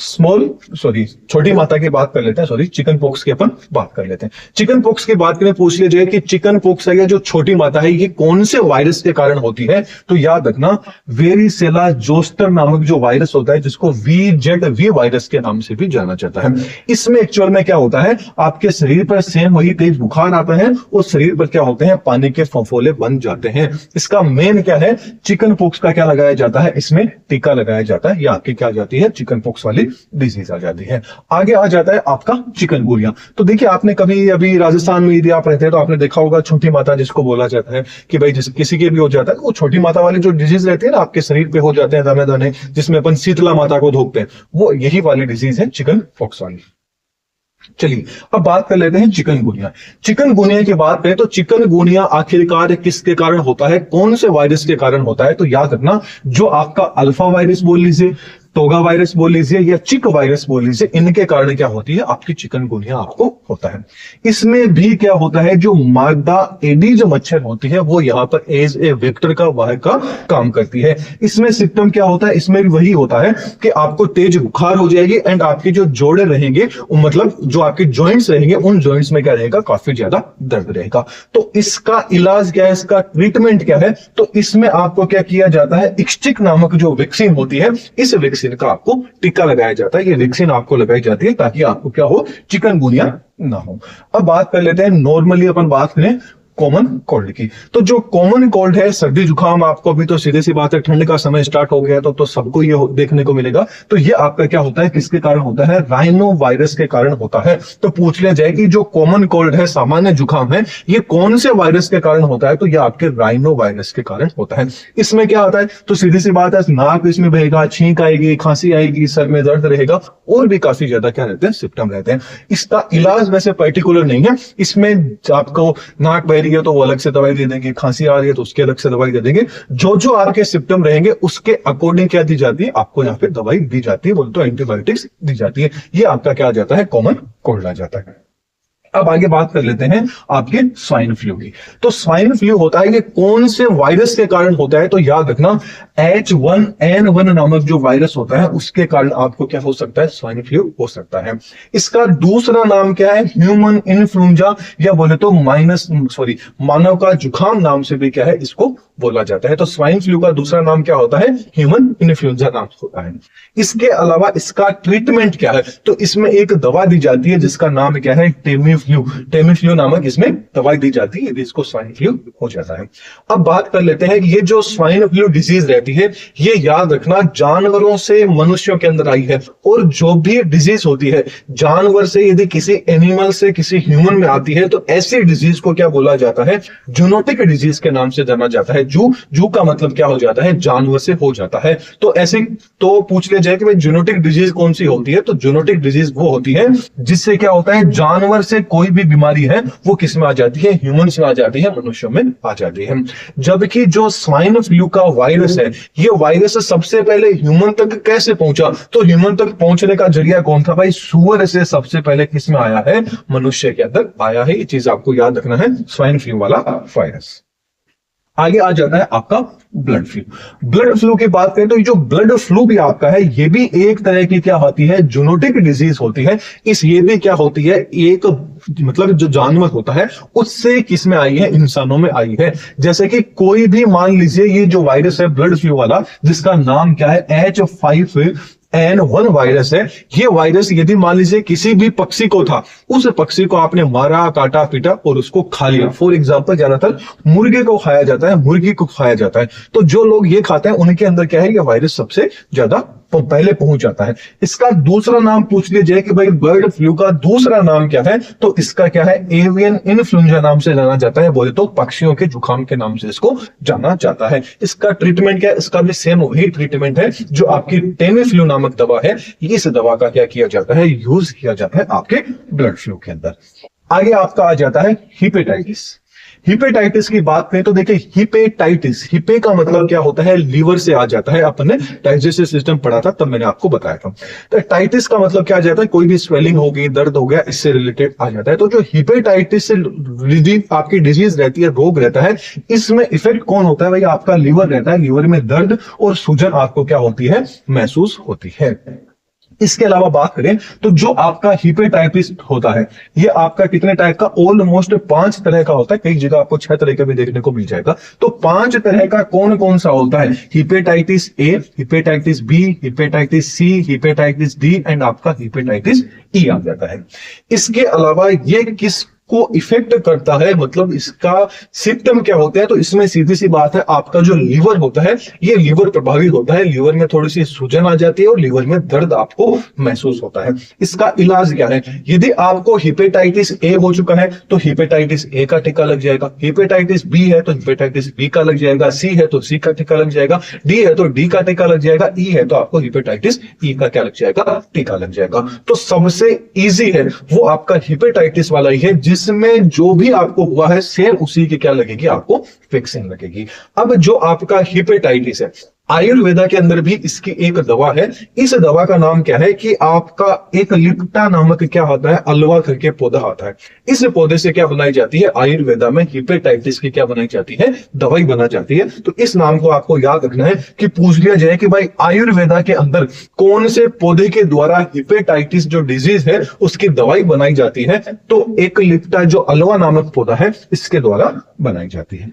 छोटी माता की बात कर लेते हैं, चिकन पॉक्स की अपन बात कर लेते हैं। चिकन पॉक्स की बात करें, पूछ लिया जाए कि चिकन पॉक्स है या जो छोटी माता है ये कौन से वायरस के कारण होती है, तो याद रखना वेरिसेला जोस्टर नामक जो वायरस होता है, जिसको VZV वायरस के नाम से भी जाना जाता है। इसमें एक्चुअल में क्या होता है, आपके शरीर पर सेम वही तेज बुखार आता है और शरीर पर क्या होते हैं, पानी के फफोले बन जाते हैं। इसका मेन क्या है, चिकन पॉक्स का क्या लगाया जाता है, इसमें टीका लगाया जाता है, या आपकी क्या आ जाती है, चिकन पॉक्स वाली डिजीज आ जाती है। आगे आ जाता है आपका चिकनगुनिया। तो देखिए आपने कभी अभी राजस्थान में यदि आप रहते हैं तो आपने देखा होगा छोटी माता जिसको बोला जाता है कि भाई जिस किसी के भी हो जाता है, वो छोटी माता वाली जो डिजीज रहती है ना, आपके शरीर पे हो जाते हैं दाने दाने, जिसमें अपन शीतला माता को धोखते हैं, वो यही वाली डिजीज है चिकन पॉक्स वाली। चलिए अब बात कर लेते हैं चिकनगुनिया। चिकनगुनिया की बात करें तो चिकनगुनिया आखिरकार किसके कारण होता है, कौन से वायरस के कारण होता है, तो याद रखना जो आपका अल्फा वायरस बोल लीजिए, टोगा वायरस बोल लीजिए या चिक वायरस बोल लीजिए, इनके कारण क्या होती है, आपकी चिकनगुनिया आपको होता है। इसमें भी क्या होता है, जो मादा एडीज मच्छर होती है वो यहाँ पर एज ए वेक्टर का वाहक का काम करती है। इसमें सिम्टम क्या होता है, इसमें भी वही होता है कि आपको तेज बुखार हो जाएगी एंड आपके जो जोड़े रहेंगे, मतलब जो आपके जॉइंट्स रहेंगे, उन जॉइंट्स में क्या रहेगा, काफी ज्यादा दर्द रहेगा। तो इसका इलाज क्या है, इसका ट्रीटमेंट क्या है, तो इसमें आपको क्या किया जाता है, इक्स्टिक नामक जो वैक्सीन होती है, इस वैक्सीन का आपको टीका लगाया जाता है। ये वैक्सीन आपको लगाई जाती है ताकि आपको क्या हो, चिकनगुनिया ना हो। अब बात कर लेते हैं नॉर्मली अपन बात करें कॉमन कोल्ड की। तो जो कॉमन कोल्ड है, सर्दी जुकाम, आपको अभी तो सीधी सी बात है ठंड का समय स्टार्ट हो गया तो सबको ये देखने को मिलेगा। तो ये आपका क्या होता है, किसके कारण होता है, राइनो वायरस के कारण होता है। तो पूछ लिया जाए कि जो कॉमन कोल्ड है, सामान्य जुकाम है, ये कौन से वायरस के कारण होता है, तो ये आपके राइनो वायरस के कारण होता है। इसमें क्या होता है, तो सीधी सी बात है, नाक इसमें बहेगा, छींक आएगी, खांसी आएगी, सर में दर्द रहेगा और भी काफी ज्यादा क्या रहते हैं, सिम्टम रहते हैं। इसका इलाज वैसे पर्टिकुलर नहीं है, इसमें आपको नाक बह है तो वो अलग से दवाई दे देंगे, खांसी आ रही है तो उसके अलग से दवाई दे देंगे। जो जो आपके सिम्टम रहेंगे उसके अकॉर्डिंग क्या दी जाती है, आपको यहाँ पे दवाई दी जाती है, बोलते तो एंटीबायोटिक्स दी जाती है। ये आपका क्या आ जाता है, कॉमन कोल्ड आ जाता है। अब आगे बात कर लेते हैं आपके स्वाइन फ्लू की। तो स्वाइन फ्लू होता है कि कौन से वायरस के कारण होता है, तो याद रखना H1N1 नामक जो वायरस होता है उसके कारण आपको क्या हो सकता है, स्वाइन फ्लू हो सकता है। इसका दूसरा नाम क्या है, ह्यूमन इन्फ्लुएंजा, या बोले तो मानव का जुकाम नाम से भी क्या है, इसको बोला जाता है। तो स्वाइन फ्लू का दूसरा नाम क्या होता है, ह्यूमन इन्फ्लुएंजा नाम होता है। इसके अलावा इसका ट्रीटमेंट क्या है, तो इसमें एक दवा दी जाती है जिसका नाम क्या है, टेमीफ्लू नामक इसमें दवाई दी जाती है, इसको स्वाइन फ्लू हो जाता है। अब बात कर लेते हैं, ये जो स्वाइन फ्लू डिजीज रहती है, ये याद रखना जानवरों से मनुष्यों के अंदर आई है। और जो भी डिजीज होती है जानवर से यदि किसी एनिमल से किसी ह्यूमन में आती है, तो ऐसी डिजीज को क्या बोला जाता है, जूनोटिक डिजीज के नाम से जाना जाता है। जू का मतलब क्या हो जाता है, जानवर से हो जाता है। तो ऐसे तो पूछ लिया जाए कि भाई जूनोटिक डिजीज कौन सी होती है, तो जूनोटिक डिजीज वो होती है जिससे क्या होता है, जानवर से कोई भी बीमारी है वो किस में आ जाती है, ह्यूमंस में आ जाती है, मनुष्यों में आ जाती है। जबकि जो स्वाइन फ्लू का वायरस है, ये वायरस सबसे पहले ह्यूमन तक कैसे पहुंचा, तो ह्यूमन तक पहुंचने का जरिया कौन था, भाई सूअर से सबसे पहले किस में आया है, मनुष्य के अंदर आया है। ये चीज आपको याद रखना है, स्वाइन फ्लू वाला वायरस। आगे आ जाता है आपका ब्लड फ्लू। ब्लड फ्लू की बात करें तो ये जो ब्लड फ्लू भी आपका है, ये भी एक तरह की क्या होती है, जूनोटिक डिजीज होती है। ये भी क्या होती है, एक मतलब जो जानवर होता है उससे किस में आई है, इंसानों में आई है। जैसे कि कोई भी मान लीजिए ये जो वायरस है ब्लड फ्लू वाला, जिसका नाम क्या है, H5N1 वायरस है। ये वायरस यदि मान लीजिए किसी भी पक्षी को था, उस पक्षी को आपने मारा, काटा पीटा और उसको खा लिया। फॉर एग्जांपल ज्यादातर मुर्गे को खाया जाता है, मुर्गी को खाया जाता है। तो जो लोग ये खाते हैं उनके अंदर क्या है, ये वायरस सबसे ज्यादा पहले पहुंच जाता है। इसका दूसरा नाम पूछ लिया जाए कि भाई बर्ड फ्लू का दूसरा नाम क्या है, तो इसका क्या है, एवियन इन्फ्लुएंजा नाम से जाना जाता है। बोले तो पक्षियों के जुकाम के नाम से इसको जाना जाता है। इसका ट्रीटमेंट क्या है, इसका भी सेम वही ट्रीटमेंट है जो आपकी टेमीफ्लू नामक दवा है। इस दवा का क्या किया जाता है, यूज किया जाता है आपके ब्लड फ्लू के अंदर। आगे आपका आ जाता है हिपेटाइटिस। हिपेटाइटिस की बात करें तो देखिए हिपेटाइटिस, हिपे का मतलब क्या होता है, लीवर से आ जाता है। अपन ने डाइजेस्टिव सिस्टम पढ़ा था तब मैंने आपको बताया था। तो टाइटिस का मतलब क्या आ जाता है, कोई भी स्वेलिंग होगी, दर्द हो गया, इससे रिलेटेड आ जाता है। तो जो हिपेटाइटिस से आपकी डिजीज रहती है, रोग रहता है, इसमें इफेक्ट कौन होता है भाई, आपका लीवर रहता है। लीवर में दर्द और सूजन आपको क्या होती है, महसूस होती है। इसके अलावा बात करें तो जो आपका हिपेटाइटिस होता है, ये आपका कितने टाइप का, ऑलमोस्ट 5 तरह का होता है। कई जगह आपको 6 तरह का भी देखने को मिल जाएगा। तो 5 तरह का कौन कौन सा होता है, hepatitis A, hepatitis B, hepatitis C, hepatitis D and आपका हिपेटाइटिस ई आ जाता है। इसके अलावा ये किस को इफेक्ट करता है, मतलब इसका सिम्टम क्या होता है, तो इसमें सीधी सी बात है, आपका जो लीवर होता है ये लीवर प्रभावित होता है। लीवर में थोड़ी सी सूजन आ जाती है और लीवर में दर्द आपको महसूस होता है। इसका इलाज क्या है, यदि आपको हिपेटाइटिस ए हो चुका है तो हिपेटाइटिस ए का टीका लग जाएगा, हिपेटाइटिस बी है तो हिपेटाइटिस बी का लग जाएगा, सी है तो सी का टीका लग जाएगा, डी है तो डी का टीका लग जाएगा, ई है तो आपको हिपेटाइटिस ई का क्या लग जाएगा, टीका लग जाएगा। तो सबसे इजी है वो आपका हिपेटाइटिस वाला ही है, जिसमें जो भी आपको हुआ है सेम उसी की क्या लगेगी, आपको वैक्सीन लगेगी। अब जो आपका हिपेटाइटिस है, आयुर्वेदा के अंदर भी इसकी एक दवा है। इस दवा का नाम क्या है कि आपका एक लिप्टा नामक क्या होता है, अलवा करके पौधा आता है। इस पौधे से क्या बनाई जाती है, आयुर्वेदा में हिपेटाइटिस की क्या बनाई जाती है, दवाई बना जाती है। तो इस नाम को आपको याद रखना है कि पूछ लिया जाए कि भाई आयुर्वेदा के अंदर कौन से पौधे के द्वारा हिपेटाइटिस जो डिजीज है उसकी दवाई बनाई जाती है, तो एक लिप्टा जो अलवा नामक पौधा है इसके द्वारा बनाई जाती है।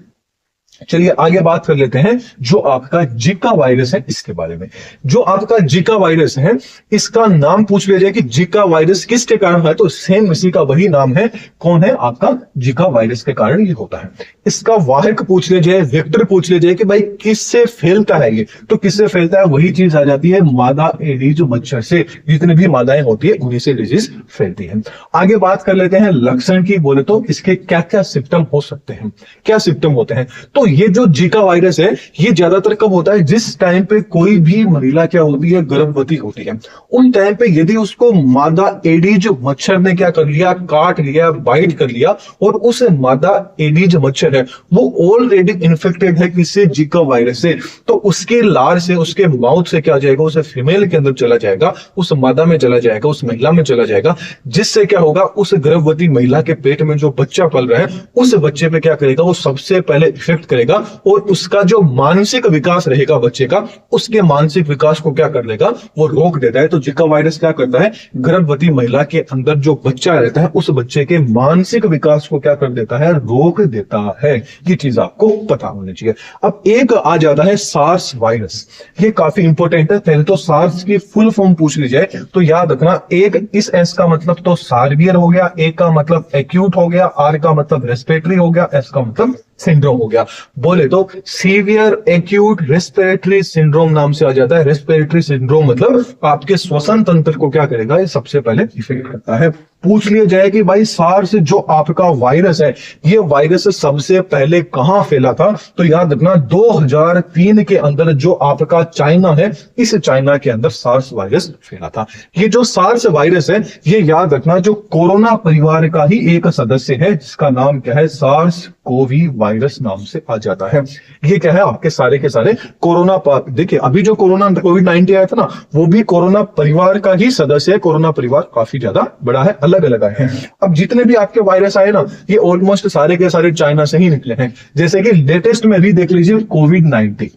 चलिए आगे बात कर लेते हैं जो आपका जिका वायरस है इसके बारे में। जो आपका जिका वायरस है इसका नाम पूछ लिया जाए कि जिका वायरस किसके कारण है, तो सेम इसी का वही नाम है, कौन है, आपका जिका वायरस के कारण ये होता है। इसका वाहक पूछ लिया जाए, वेक्टर पूछ लिया जाए कि भाई किससे फैलता है ये, तो किससे फैलता है, वही चीज आ जाती है मादा एडीज मच्छर से। जितनी भी मादाएं होती है उन्हीं से डिजीज फैलती है। आगे बात कर लेते हैं लक्षण की, बोले तो इसके क्या क्या सिम्टम हो सकते हैं, क्या सिम्टम होते हैं। तो ये जो जिका वायरस है ये ज्यादातर कब होता है, जिस टाइम पे कोई भी महिला क्या होती है, गर्भवती होती है, उन टाइम पे यदि उसको मादा एडीज मच्छर ने क्या कर लिया, काट लिया, बाइट कर लिया, और उस मादा एडीज मच्छर है वो ऑलरेडी इन्फेक्टेड है किससे, जिका वायरस से, तो उसके लार से, उसके माउथ से क्या जाएगा, उसे फीमेल के अंदर चला जाएगा, उस मादा में चला जाएगा, उस महिला में चला जाएगा, जिससे क्या होगा, उस गर्भवती महिला के पेट में जो बच्चा पल रहा है उस बच्चे पे क्या करेगा, वो सबसे पहले इफेक्ट करेगा और उसका जो मानसिक विकास रहेगा बच्चे का, उसके मानसिक विकास को क्या कर देगा, वो रोक देता है। तो जिका वायरस क्या करता है, गर्भवती महिला के अंदर जो बच्चा रहता है उस बच्चे के मानसिक विकास को क्या कर देता है, रोक देता है। ये चीज आपको पता होनी चाहिए। अब एक आ जाता है सार्स वायरस, ये काफी इंपॉर्टेंट है। पहले तो सार्स की फुल फॉर्म पूछ ली जाए तो याद रखना, एक इस एस का मतलब तो सार्वियर हो गया, ए का मतलब एक्यूट हो गया, आर का मतलब रेस्पिरेटरी हो गया, एस का मतलब सिंड्रोम हो गया। बोले तो सीवियर एक्यूट रेस्पिरेटरी सिंड्रोम नाम से आ जाता है। रेस्पिरेटरी सिंड्रोम मतलब आपके श्वसन तंत्र को क्या करेगा, ये सबसे पहले इफेक्ट करता है। पूछ लिया जाए कि भाई सार्स जो आपका वायरस है ये वायरस सबसे पहले कहां फैला था, तो याद रखना 2003 के अंदर जो आपका चाइना है, इस चाइना के अंदर सार्स वायरस फैला था। ये जो सार्स वायरस है ये याद रखना जो कोरोना परिवार का ही एक सदस्य है, जिसका नाम क्या है, सार्स कोवी वायरस नाम से आ जाता है। ये क्या है, आपके सारे के सारे कोरोना, देखिए अभी जो कोरोना कोविड-19 आया था ना, वो भी कोरोना परिवार का ही सदस्य है। कोरोना परिवार काफी ज्यादा बड़ा है, अलग अलग आए हैं। अब जितने भी आपके वायरस आए ना, ये ऑलमोस्ट सारे के सारे चाइना से ही निकले हैं। जैसे कि लेटेस्ट में भी देख लीजिए कोविड-19,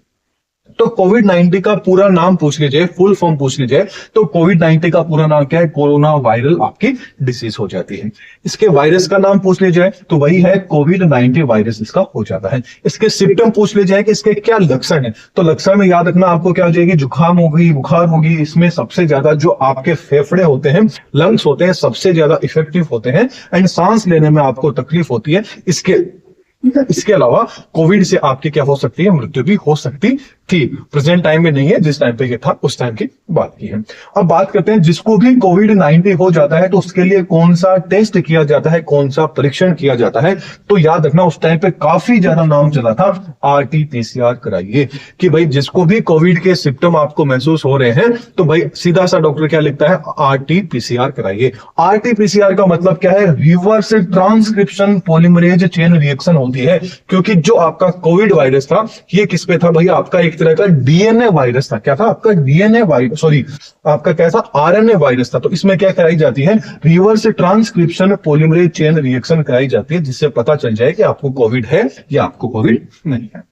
तो कोविड-19 का पूरा नाम पूछ लीजिए, फुल फॉर्म पूछ लीजिए, तो कोविड-19 का पूरा नाम क्या है, कोरोना वायरल आपकी डिसीज हो जाती है। इसके वायरस का नाम पूछ लीजिए तो वही है कोविड-19 वायरस इसका हो जाता है। इसके सिम्टम पूछ लीजिए कि इसके क्या लक्षण है, तो लक्षण में याद रखना आपको क्या हो जाएगी, जुकाम होगी, बुखार होगी। इसमें सबसे ज्यादा जो आपके फेफड़े होते हैं, लंग्स होते हैं, सबसे ज्यादा इफेक्टिव होते हैं एंड सांस लेने में आपको तकलीफ होती है। इसके अलावा कोविड से आपकी क्या हो सकती है, मृत्यु भी हो सकती थी, प्रेजेंट टाइम में नहीं है, जिस टाइम पे ये था उस टाइम की बात की है। अब बात करते हैं जिसको भी कोविड-19 हो जाता है तो उसके लिए कौन सा टेस्ट किया जाता है, कौन सा परीक्षण किया जाता है। तो याद रखना उस टाइम पे काफी ज्यादा नाम चला था RT-PCR कराइए, कि भाई जिसको भी कोविड के सिम्टम आपको महसूस हो रहे हैं तो भाई सीधा सा डॉक्टर क्या लिखता है, RT-PCR कराइए। RT-PCR का मतलब क्या है, reverse transcription polymerase chain reaction होती है, क्योंकि जो आपका कोविड वायरस था ये किस पे था भाई, आपका एक तरह का डीएनए वायरस था। क्या था आपका, डीएनए वायरस, सॉरी आपका कैसा, आरएनए वायरस था। तो इसमें क्या कराई जाती है, reverse transcription polymerase chain reaction कराई जाती है, जिससे पता चल जाए कि आपको कोविड है या आपको कोविड नहीं है।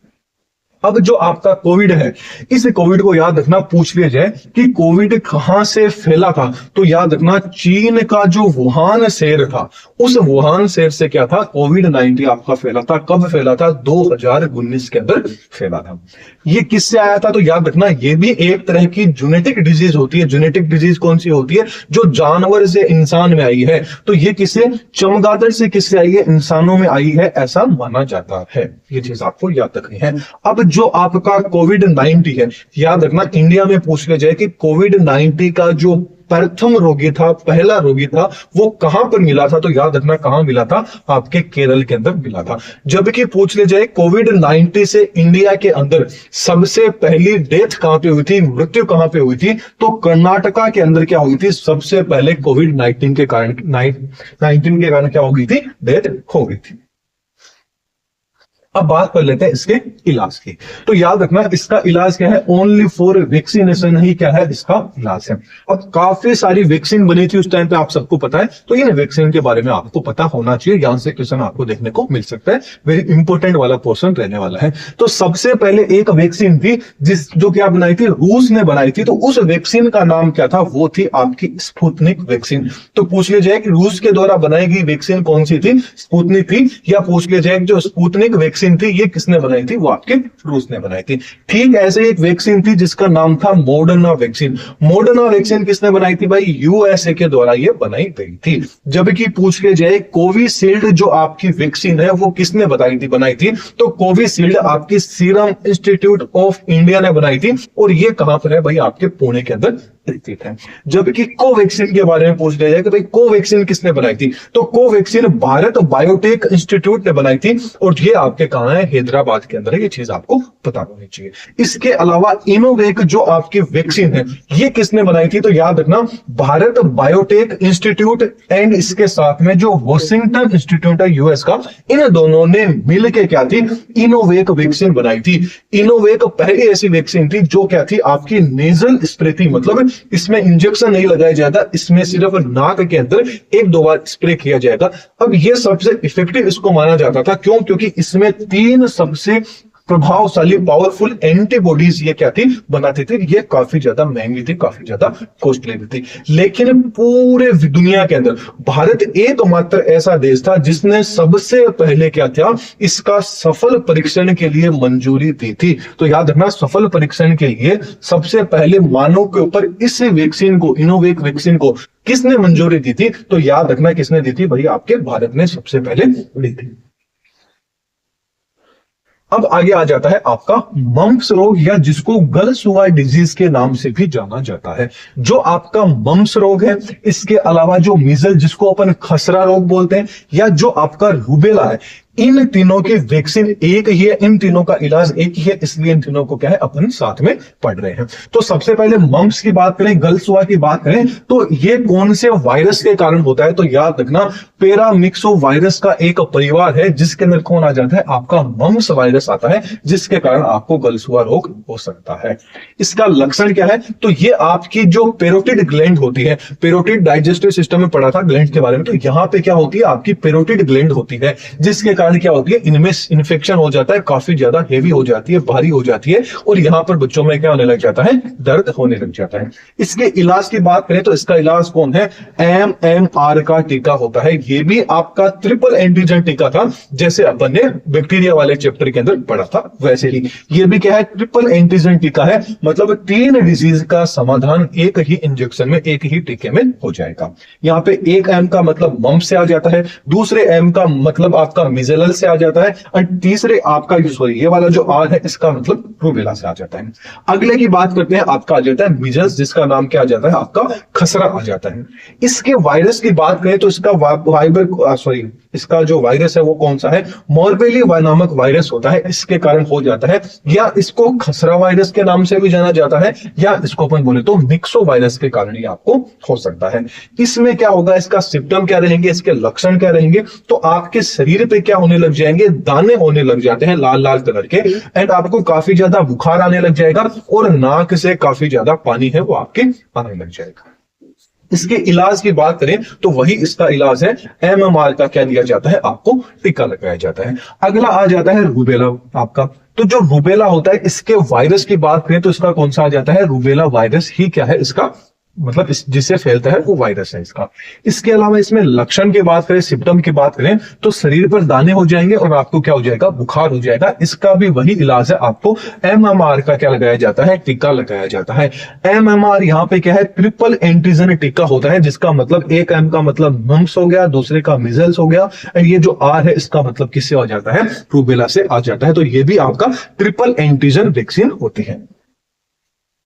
अब जो आपका कोविड है, इस कोविड को याद रखना, पूछ लिया जाए कि कोविड कहां से फैला था, तो याद रखना चीन का जो वुहान शहर था, उस वुहान शहर से क्या था, कोविड-19 आपका फैला था। कब फैला था, 2019 के अंदर फैला था। ये किससे आया था, तो याद रखना ये भी एक तरह की जेनेटिक डिजीज होती है। जेनेटिक डिजीज कौन सी होती है, जो जानवर से इंसान में आई है। तो ये किससे, चमगादड़ से किससे आई है, इंसानों में आई है, ऐसा माना जाता है। ये चीज आपको याद रखनी है। अब जो आपका कोविड-19 है, याद रखना इंडिया में पूछ लिया जाए कि कोविड-19 का जो प्रथम रोगी था, पहला रोगी था, वो कहां पर मिला था, तो याद रखना कहां मिला था, आपके केरल के अंदर मिला था। जबकि पूछ ले जाए कोविड-19 से इंडिया के अंदर सबसे पहली डेथ कहां पे हुई थी, मृत्यु कहां पे हुई थी, तो कर्नाटका के अंदर क्या हुई थी, सबसे पहले कोविड-19 के कारण क्या हो गई थी, डेथ हो गई थी। अब बात कर लेते हैं इसके इलाज की। तो याद रखना इसका इलाज क्या है, ओनली फॉर वैक्सीनेशन ही क्या है, इसका इलाज है। अब काफी सारी वैक्सीन बनी थी उस टाइम पे, आप सबको पता है, तो इन वैक्सीन के बारे में आपको पता होना चाहिए। यहां से क्वेश्चन आपको देखने को मिल सकता है, वेरी इंपॉर्टेंट वाला पोर्शन रहने वाला है। तो सबसे पहले एक वैक्सीन थी जो कि आप बनाई थी, रूस ने बनाई थी। तो उस वैक्सीन का नाम क्या था, वो थी आपकी स्पुतनिक वैक्सीन। तो पूछ लिया जाए कि रूस के द्वारा बनाई गई वैक्सीन कौन सी थी, स्पुतनिक थी, या पूछ लिया जाए कि जो स्पुतनिक वैक्सीन थी ये किसने बनाई थी, वो आपके रूस ने बनाई थी। ठीक ऐसे एक वैक्सीन थी जिसका नाम था मॉडर्ना वैक्सीन। मॉडर्ना वैक्सीन किसने बनाई थी भाई, यूएसए के द्वारा ये बनाई गई थी। जबकि पूछ लिया जाए कोविशील्ड जो आपकी वैक्सीन है वो किसने बनाई थी, तो कोविशील्ड आपकी सीरम इंस्टीट्यूट ऑफ इंडिया ने बनाई थी, और ये कहां पर है भाई, आपके पुणे के अंदर स्थित है। जबकि कोवैक्सीन के बारे में पूछ लिया जाए कि भाई कोवैक्सीन किसने बनाई थी, तो कोवैक्सीन भारत बायोटेक इंस्टीट्यूट ने बनाई थी, और ये आपके कहां है, हैदराबाद के अंदर है। ये चीज आपको पता होनी चाहिए। इसके अलावा इनोवेक जो आपकी वैक्सीन है ये किसने बनाई थी, तो याद रखना भारत बायोटेक इंस्टीट्यूट एंड इसके साथ में जो वॉशिंगटन इंस्टीट्यूट है यूएस का, इन दोनों ने मिलकर क्या थी, इनोवेक वैक्सीन बनाई थी। इनोवेक पहली ऐसी वैक्सीन थी जो क्या थी, आपकी नेजल स्प्रे थी, मतलब इसमें इंजेक्शन नहीं लगाया जाएगा, इसमें सिर्फ नाक के अंदर एक दो बार स्प्रे किया जाएगा। अब ये सबसे इफेक्टिव इसको माना जाता था, क्यों, क्योंकि इसमें 3 सबसे प्रभावशाली पावरफुल एंटीबॉडीज ये क्या थी, बनाती थी। ये काफी ज्यादा महंगी थी, काफी ज्यादा कॉस्टली भी थी। लेकिन पूरे दुनिया के अंदर भारत एकमात्र ऐसा देश था जिसने सबसे पहले क्या था, इसका सफल परीक्षण के लिए मंजूरी दी थी। तो याद रखना सफल परीक्षण के लिए सबसे पहले मानव के ऊपर इस वैक्सीन को, इनोवेक वैक्सीन को किसने मंजूरी दी थी, तो याद रखना किसने दी थी भाई, आपके भारत ने सबसे पहले दी थी। अब आगे आ जाता है आपका मम्प्स रोग, या जिसको गलसुआ डिजीज के नाम से भी जाना जाता है। जो आपका मम्प्स रोग है, इसके अलावा जो मीजल जिसको अपन खसरा रोग बोलते हैं, या जो आपका रूबेला है, इन तीनों की वैक्सीन एक ही है, इन तीनों का इलाज एक ही है, इसलिए इन तीनों को क्या है, अपन साथ में पढ़ रहे हैं। तो सबसे पहले मम्प्स की बात करें, गलसुआ की बात करें, तो ये कौन से वायरस के कारण होता है, तो याद रखना पैरामिक्सो वायरस का एक परिवार है जिसके अंदर कौन आ जाता है, आपका मम्प्स वायरस आता है, जिसके कारण आपको गलसुआ रोग हो सकता है। इसका लक्षण क्या है, तो ये आपकी जो पेरोटिड ग्लैंड होती है, पेरोटिड डाइजेस्टिव सिस्टम में पढ़ा था ग्लैंड के बारे में, तो यहां पे क्या होती है, आपकी पेरोटिड ग्लैंड होती है, जिसके क्या होती है, इनमें इन्फेक्शन हो जाता है, काफी ज्यादा हेवी हो जाती है, भारी हो जाती है, और यहां पर बच्चों में क्या होने लग जाता है, दर्द होने लग जाता है। इसके इलाज की बात करें तो इसका इलाज कौन है, MMR का टीका होता है। ये भी आपका ट्रिपल एंटीजन टीका था, जैसे अपन ने बैक्टीरिया वाले चैप्टर के अंदर पढ़ा था, वैसे ही ये भी क्या है, ट्रिपल एंटीजन टीका है। मतलब 3 डिजीज का समाधान एक ही इंजेक्शन में, एक ही टीके में हो जाएगा। यहाँ पे एक M का मतलब मम्प्स से आ जाता है, दूसरे M का मतलब आपका मीजल मिजल से आ जाता है, और तीसरे आपका सॉरी ये वाला जो आर है इसका मतलब रूबेला से आ जाता है। अगले की बात करते हैं, आपका आ जाता है मिजल्स, जिसका नाम क्या आ जाता है आपका खसरा आ जाता है। इसके वायरस की बात करें तो इसका जो वायरस है वो कौन सा है, मोरबेली नामक वायरस होता है, इसके कारण हो जाता है, या इसको खसरा वायरस के नाम से भी जाना जाता है, या इसको अपन बोले तो मिक्सो वायरस के कारण ही आपको हो सकता है। इसमें क्या होगा, इसका सिम्टम क्या रहेंगे, इसके लक्षण क्या रहेंगे, तो आपके शरीर पे क्या होने लग जाएंगे, दाने होने लग जाते हैं लाल लाल कलर के, एंड आपको काफी ज्यादा बुखार आने लग जाएगा, और नाक से काफी ज्यादा पानी है वो आपके आने लग जाएगा। इसके इलाज की बात करें तो वही इसका इलाज है, MMR का क्या दिया जाता है, आपको टीका लगाया जाता है। अगला आ जाता है रूबेला आपका। तो जो रूबेला होता है, इसके वायरस की बात करें तो इसका कौन सा आ जाता है, रूबेला वायरस ही क्या है इसका मतलब जिससे फैलता है वो वायरस है इसका। इसके अलावा इसमें लक्षण की बात करें, सिम्टम की बात करें तो शरीर पर दाने हो जाएंगे और आपको क्या हो जाएगा, बुखार हो जाएगा। इसका भी वही इलाज है, आपको MMR का क्या लगाया जाता है, टीका लगाया जाता है। MMR यहाँ पे क्या है, ट्रिपल एंटीजन टीका होता है, जिसका मतलब एक M का मतलब मम्स हो गया, दूसरे का मिजल्स हो गया, और ये जो R है इसका मतलब किससे आ जाता है, रूबेला से आ जाता है। तो ये भी आपका ट्रिपल एंटीजन वैक्सीन होती है।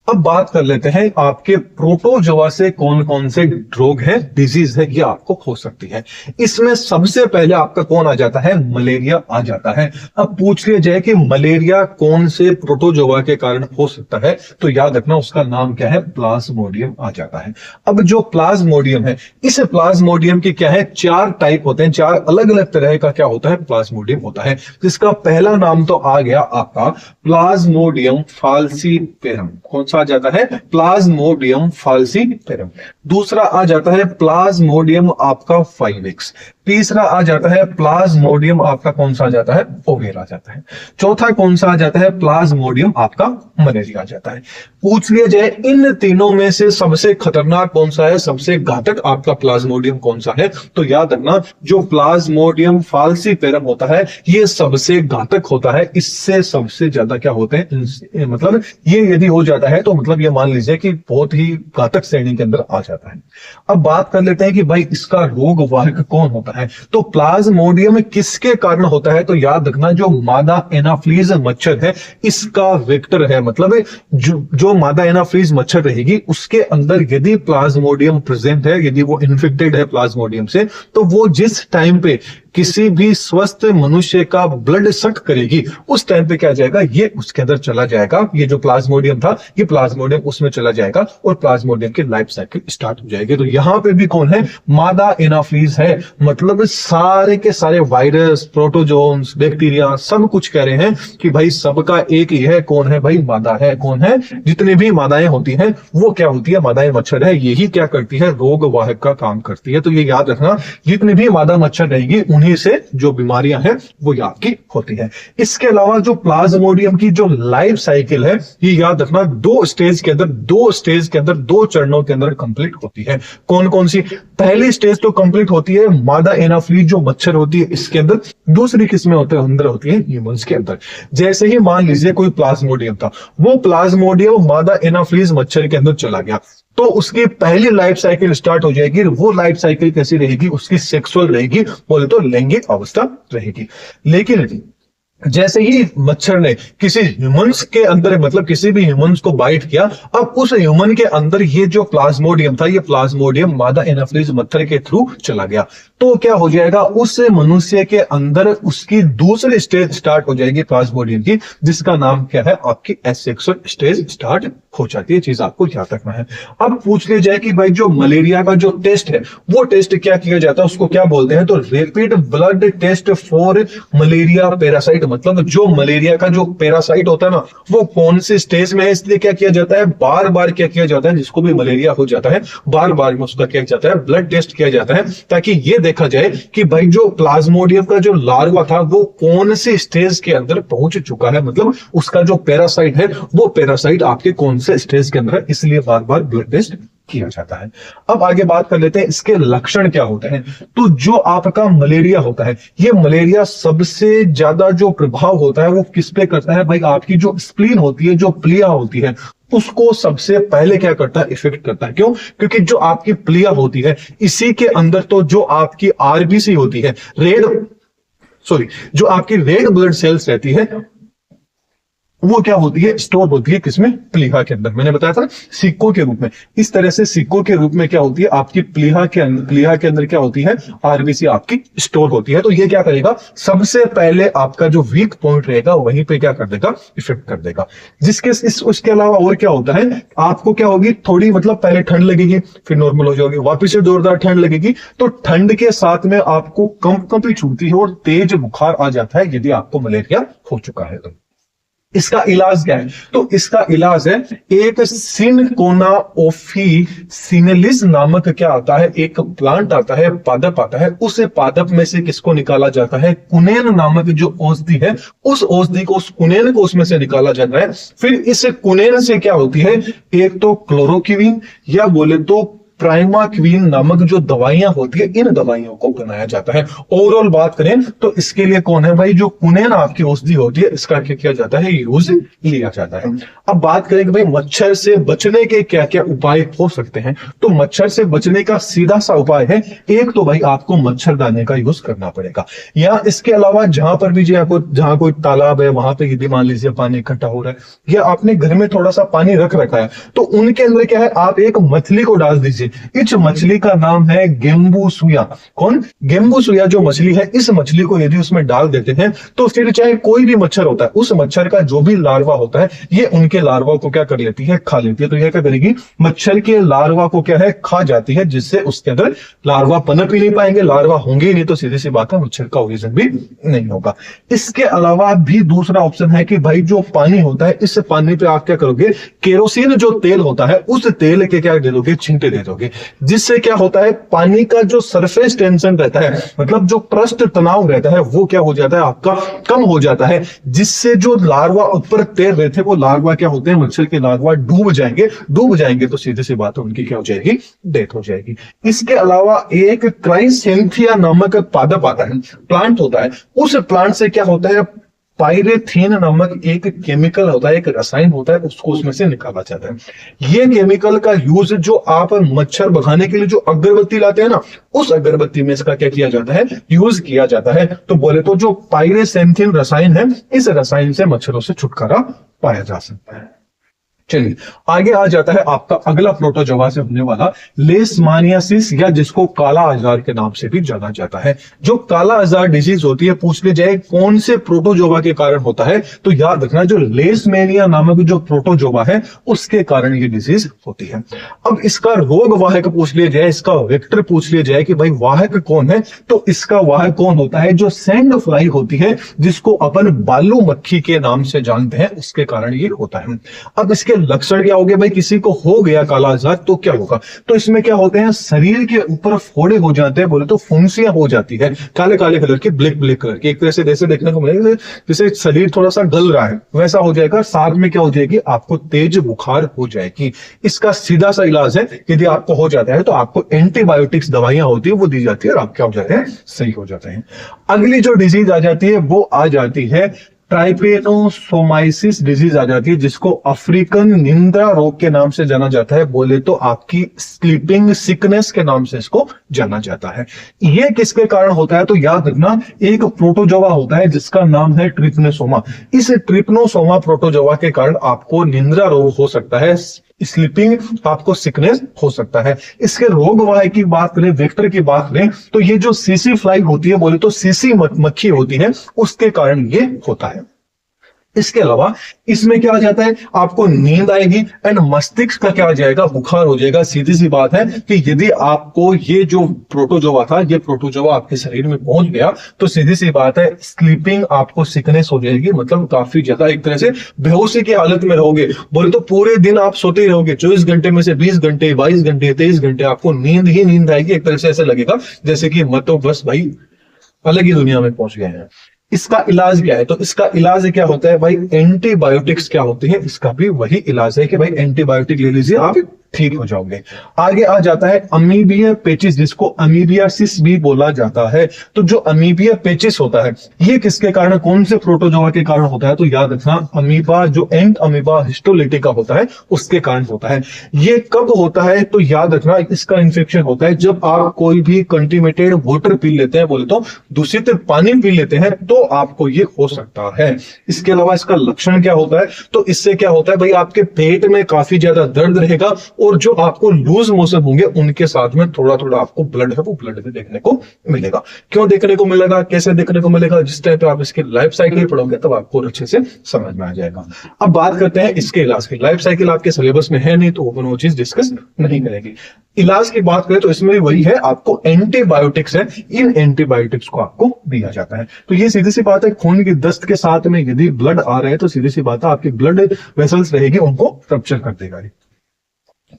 अब बात कर लेते हैं आपके प्रोटोजोआ से कौन कौन से रोग हैं, डिजीज है, ये आपको हो सकती है। इसमें सबसे पहले आपका कौन आ जाता है, मलेरिया आ जाता है। अब पूछ लिया जाए कि मलेरिया कौन से प्रोटोजोआ के कारण हो सकता है, तो याद रखना उसका नाम क्या है, प्लाज्मोडियम आ जाता है। अब जो प्लाज्मोडियम है, इस प्लाज्मोडियम की क्या है, 4 टाइप होते हैं, 4 अलग अलग तरह का क्या होता है, प्लाज्मोडियम होता है। जिसका पहला नाम तो आ गया आपका प्लाज्मोडियम फाल्सीपेरम, कौन सा आ जाता है, प्लाज्मोडियम फाल्सीपेरम। दूसरा आ जाता है प्लाज्मोडियम आपका फाइविक्स। तीसरा आ जाता है प्लाज्मोडियम आपका कौन सा आ जाता है, ओवेरा आ जाता है। चौथा कौन सा आ जाता है, प्लाज्मोडियम आपका मलेरिया आ जाता है। पूछ लिया जाए इन तीनों में से सबसे खतरनाक कौन सा है, सबसे घातक आपका प्लाज्मोडियम कौन सा है, तो याद रखना जो प्लाज्मोडियम फाल्सीपेरम होता है ये सबसे घातक होता है। इससे सबसे ज्यादा क्या होते हैं, मतलब ये यदि हो जाता है तो मतलब ये मान लीजिए कि बहुत ही घातक श्रेणी के अंदर आ जाता है। अब बात कर लेते हैं कि भाई इसका रोग वाहक कौन होता है, तो प्लाज्मोडियम किसके कारण होता है, तो याद रखना जो मादा एनाफ्लीज मच्छर है इसका वेक्टर है, मतलब जो मादा एनाफ्लीज मच्छर रहेगी उसके अंदर यदि प्लाज्मोडियम प्रेजेंट है, यदि वो इन्फेक्टेड है प्लाज्मोडियम से, तो वो जिस टाइम पे किसी भी स्वस्थ मनुष्य का ब्लड सक करेगी उस टाइम पे क्या जाएगा, ये उसके अंदर चला जाएगा, ये जो प्लाज्मोडियम था ये प्लाज्मोडियम उसमें चला जाएगा और प्लाज्मोडियम की लाइफ साइकिल स्टार्ट हो जाएगी। तो यहां पे भी कौन है, मादा एनाफ्लीज है, मतलब सारे के सारे वायरस, प्रोटोजोन्स, बैक्टीरिया सब कुछ कह रहे हैं कि भाई सबका एक ही है, कौन है भाई, मादा है। कौन है, जितनी भी मादाएं होती हैं वो क्या होती है, मादाएं मच्छर है, यही क्या करती है, रोग वाहक का काम करती है। तो ये याद रखना जितनी भी मादा मच्छर रहेगी उन्हीं से जो बीमारियां हैं वो आपकी होती है। इसके अलावा जो प्लाज्मोडियम की जो लाइफ साइकिल है ये याद रखना 2 स्टेज के अंदर 2 चरणों के अंदर कंप्लीट होती है। कौन कौन सी, पहली स्टेज तो कंप्लीट होती है मादा एनाफ्लीज जो मच्छर होती है इसके अंदर, दूसरी किसमें होते हैं, अंदर होती है ह्यूमंस के अंदर। जैसे ही मान लीजिए कोई प्लाज्मोडियम था, वो प्लाज्मोडियम मादा एनाफ्लीज मच्छर के अंदर चला गया, तो उसकी पहली लाइफ साइकिल स्टार्ट हो जाएगी। वो लाइफ साइकिल कैसी रहेगी, उसकी सेक्सुअल रहेगी, बोले तो लैंगिक अवस्था रहेगी। लेकिन जैसे ही मच्छर ने किसी ह्यूमंस के अंदर, मतलब किसी भी ह्यूमंस को बाइट किया, अब उस ह्यूमन के अंदर ये जो प्लाज्मोडियम था, ये प्लाज्मोडियम मादा एनाफ्लीज मच्छर के थ्रू चला गया, तो क्या हो जाएगा, उस मनुष्य के अंदर उसकी दूसरी स्टेज स्टार्ट हो जाएगी प्लाज्मोडियम की, जिसका नाम क्या है, आपकी एसेक्सुअल स्टेज स्टार्ट हो जाती है। चीज आपको याद रखना है। अब पूछ लिया जाए कि भाई जो मलेरिया का जो टेस्ट है वो टेस्ट क्या किया जाता है, उसको क्या बोलते हैं, तो rapid blood test for malaria parasite, मतलब जो मलेरिया का जो पैरासाइट होता है ना वो कौन से स्टेज में है, इसलिए क्या किया जाता है, बार बार क्या किया जाता है, जिसको भी मलेरिया हो जाता है बार बार में उसका क्या जाता है, ब्लड टेस्ट किया जाता है, ताकि ये देखा जाए कि भाई जो प्लाज्मोडियम का जो लार्वा था वो कौन से स्टेज के अंदर पहुंच चुका है, मतलब उसका जो पैरासाइट है वो पैरासाइट आपके कौन से स्टेज के अंदर है, इसलिए बार बार ब्लड टेस्ट किया जाता है। अब आगे बात कर लेते हैं इसके लक्षण क्या होते हैं। तो जो आपका मलेरिया होता है, ये मलेरिया सबसे ज्यादा जो प्रभाव होता है वो किस पे करता है भाई, आपकी जो स्प्लीन होती है, जो प्लिया होती है, उसको सबसे पहले क्या करता है, इफेक्ट करता है। क्यों, क्योंकि जो आपकी प्लिया होती है इसी के अंदर तो जो आपकी आरबीसी होती है, सॉरी, जो आपकी रेड ब्लड सेल्स रहती है वो क्या होती है, स्टोर होती है किसमें, प्लीहा के अंदर। मैंने बताया था सिक्कों के रूप में। इस तरह से सिक्कों के रूप में क्या होती है आपकी प्लीहा के अंदर क्या होती है, आरबीसी आपकी स्टोर होती है। तो ये क्या करेगा, सबसे पहले आपका जो वीक पॉइंट रहेगा वहीं पे क्या कर देगा, इफेक्ट कर देगा। उसके अलावा और क्या होता है, आपको क्या होगी, थोड़ी मतलब पहले ठंड लगेगी, फिर नॉर्मल हो जाओगे, वापिस से जोरदार ठंड लगेगी, तो ठंड के साथ में आपको कंपी छूटती है और तेज बुखार आ जाता है यदि आपको मलेरिया हो चुका है। तो इसका इलाज क्या है, तो इसका इलाज है एक सिनकोना ऑफिसिनेलिस नामक क्या आता है, एक प्लांट आता है, पादप आता है। उस पादप में से किसको निकाला जाता है, कुनेन नामक जो औषधि है, उस औषधि को, उस कुनेन को उसमें से निकाला जाता है। फिर इस कुनेन से क्या होती है, एक तो क्लोरोक्विन या बोले तो प्राइमाक्विन नामक जो दवाइयां होती है, इन दवाइयों को बनाया जाता है। ओवरऑल बात करें तो इसके लिए कौन है भाई, जो कुनेन आपकी औषधि होती है, इसका क्या किया जाता है, यूज लिया जाता है। अब बात करें कि भाई मच्छर से बचने के क्या क्या उपाय हो सकते हैं, तो मच्छर से बचने का सीधा सा उपाय है, एक तो भाई आपको मच्छरदानी का यूज करना पड़ेगा, या इसके अलावा जहां पर भी जहां कोई तालाब है वहां पे यदि मान लीजिए पानी इकट्ठा हो रहा है, या आपने घर में थोड़ा सा पानी रख रखा है, तो उनके अंदर क्या है, आप एक मछली को डाल दीजिए। इस मछली का नाम है गेम्बुसुया। कौन, गेम्बुसुया जो मछली है, इस मछली को यदि उसमें डाल देते हैं तो फिर चाहे कोई भी मच्छर होता है, उस मच्छर का जो भी लार्वा होता है, ये उनके लार्वा को क्या कर लेती है, खा लेती है। तो ये क्या करेगी, मच्छर के लार्वा को क्या है, खा जाती है, जिससे उसके अंदर लार्वा पनप ही नहीं पाएंगे, लार्वा होंगे ही नहीं, तो सीधी सी बात है मच्छर का ओरिजिन भी नहीं होगा। इसके अलावा भी दूसरा ऑप्शन है कि भाई जो पानी होता है, इस पानी पे आप क्या करोगे, केरोसिन जो तेल होता है, उस तेल के क्या दे दोगे, छींटे दे दोगे, जिससे क्या होता है, पानी का जो सरफेस टेंशन रहता है, मतलब जो पृष्ठ तनाव रहता है, वो क्या हो जाता है आपका, कम हो जाता है, जिससे जो लार्वा ऊपर तैर रहे थे, वो लार्वा क्या होते हैं, मच्छर के लार्वा डूब जाएंगे, तो सीधे सी बात है उनकी क्या हो जाएगी, डेथ हो जाएगी। इसके अलावा एक क्राइसेंथिया नामक पादप आता है, प्लांट होता है, उस प्लांट से क्या होता है, पायरेथीन नामक एक केमिकल होता है, एक रसायन होता है, उसको उसमें से निकाला जाता है। ये केमिकल का यूज जो आप मच्छर भगाने के लिए जो अगरबत्ती लाते हैं ना, उस अगरबत्ती में इसका क्या किया जाता है, यूज किया जाता है। तो बोले तो जो पायरेथेंथिन रसायन है, इस रसायन से मच्छरों से छुटकारा पाया जा सकता है। चलिए आगे आ जाता है आपका अगला प्रोटोजोआ से होने वाला लेशमानियासिस, या जिसको काला आजार के नाम से भी जाना जाता है। जो काला आजार डिजीज होती है, पूछ ले जाए कौन से प्रोटोजोआ के कारण होता है, तो याद रखना जो लेशमेनिया नामक जो प्रोटोजोआ है, उसके कारण ये डिजीज होती है। अब इसका रोग वाहक पूछ लिया जाए, इसका वेक्टर पूछ लिया जाए कि भाई वाहक कौन है, तो इसका वाहक कौन होता है, जो सैंड फ्लाई होती है, जिसको अपन बालू मक्खी के नाम से जानते हैं, उसके कारण ये होता है। अब इसके लक्षण क्या हो गए भाई, किसी को हो गया काला आजार तो क्या होगा, तो इसमें क्या होते हैं, शरीर के ऊपर फोड़े हो जाते हैं, बोले तो फुंसियां हो जाती है, काले काले कलर की, ब्लैक ब्लैक कलर की, एक तरह से जैसे देखने को मिलेगा जैसे शरीर थोड़ा सा गल रहा है, वैसा हो जाएगा। साथ में क्या हो जाएगी, आपको तेज बुखार हो जाएगी। इसका सीधा सा इलाज है, यदि आपको हो जाता है तो आपको एंटीबायोटिक्स दवाइयां होती है वो दी जाती है, और आप क्या हो जाते हैं, सही हो जाते हैं। अगली जो डिजीज आ जाती है वो आ जाती है ट्राइपेनोसोमाइसिस डिजीज आ जाती है, जिसको अफ्रीकन निंद्रा रोग के नाम से जाना जाता है, बोले तो आपकी स्लीपिंग सिकनेस के नाम से इसको जाना जाता है। ये किसके कारण होता है, तो याद रखना एक प्रोटोजोआ होता है जिसका नाम है ट्रिप्नोसोमा। इस ट्रिप्नोसोमा प्रोटोजोआ के कारण आपको निंद्रा रोग हो सकता है, स्लीपिंग आपको सिकनेस हो सकता है। इसके रोग वाहक की बात करें, वेक्टर की बात करें, तो ये जो सीसी फ्लाई होती है, बोले तो सीसी मक्खी होती है, उसके कारण ये होता है। इसके अलावा इसमें क्या आ जाता है, आपको नींद आएगी एंड मस्तिष्क का क्या आ जाएगा, बुखार हो जाएगा। सीधी सी बात है कि यदि आपको ये जो प्रोटोजोआ था, ये प्रोटोजोआ आपके शरीर में पहुंच गया, तो सीधी सी बात है स्लीपिंग आपको सिकनेस हो जाएगी, मतलब काफी ज्यादा एक तरह से बेहोशी की हालत में रहोगे। बोले तो पूरे दिन आप सोते ही रहोगे, 24 घंटे में से 20 घंटे, 22 घंटे, 23 घंटे आपको नींद ही नींद आएगी। एक तरह से ऐसा लगेगा जैसे कि मत तो बस भाई अलग ही दुनिया में पहुंच गए हैं। इसका इलाज क्या है, तो इसका इलाज क्या होता है भाई, एंटीबायोटिक्स क्या होती है, इसका भी वही इलाज है कि भाई एंटीबायोटिक ले लीजिए आप, ठीक हो जाओगे। आगे आ जाता है अमीबिया पेचिस, जिसको अमीबियासिस भी बोला जाता है। तो जो अमीबिया पेचिस होता है ये किसके कारण, कौन से प्रोटोजोआ के कारण होता है, तो याद रखना अमीबा जो एंट अमीबा हिस्टोलिटिका होता है उसके कारण होता है। ये कब होता है, तो याद रखना इसका इन्फेक्शन होता है जब आप कोई भी कंटीमेटेड वाटर पी लेते हैं, बोले तो दूषित पानी पी लेते हैं, तो आपको ये हो सकता है। इसके अलावा इसका लक्षण क्या होता है, तो इससे क्या होता है भाई, आपके पेट में काफी ज्यादा दर्द रहेगा और जो आपको लूज मोशन होंगे उनके साथ में थोड़ा थोड़ा आपको ब्लड है वो ब्लड भी देखने को मिलेगा। क्यों देखने को मिलेगा, कैसे देखने को मिलेगा, जिस टाइम पे आप इसकी लाइफ साइकिल पढ़ोगे तब आपको अच्छे से समझ में आ जाएगा। अब बात करते हैं इसके इलाज की। लाइफ साइकिल आपके सिलेबस में है नहीं तो वो चीज डिस्कस नहीं करेंगे। इलाज की बात करें तो इसमें भी वही है, आपको एंटीबायोटिक्स है, इन एंटीबायोटिक्स को आपको दिया जाता है। तो ये सीधी सी बात है, खून की दस्त के साथ में यदि ब्लड आ रहा है तो सीधी सी बात है आपकी ब्लड वेसल्स रहेगी उनको रप्चर कर देगा।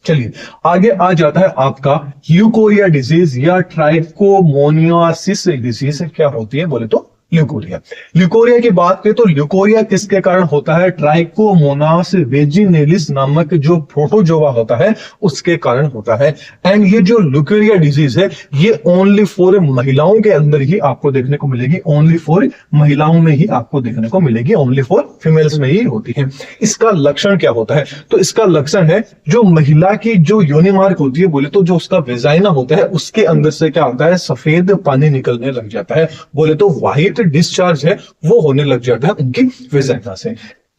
चलिए आगे आ जाता है आपका ल्यूकोरिया डिजीज या ट्राइकोमोनियासिस डिजीज। क्या होती है बोले तो ल्यूकोरिया। ल्यूकोरिया की बात करें तो ल्यूकोरिया किसके कारण होता है, ट्राइकोमोनास वेजिनेलिस नामक जो प्रोटोजोआ होता है उसके कारण होता है। एंड ये जो ल्यूकोरिया डिजीज है ये ओनली फॉर महिलाओं के अंदर ही आपको देखने को मिलेगी, ओनली फॉर महिलाओं में ही आपको देखने को मिलेगी, ओनली फॉर फीमेल्स में ही होती है। इसका लक्षण क्या होता है, तो इसका लक्षण है जो महिला की जो योनि मार्ग होती है, बोले तो जो उसका वेजाइना होता है उसके अंदर से क्या होता है, सफेद पानी निकलने लग जाता है, बोले तो व्हाइट डिस्चार्ज है वो होने लग जाता है उनकी वेजाइना से।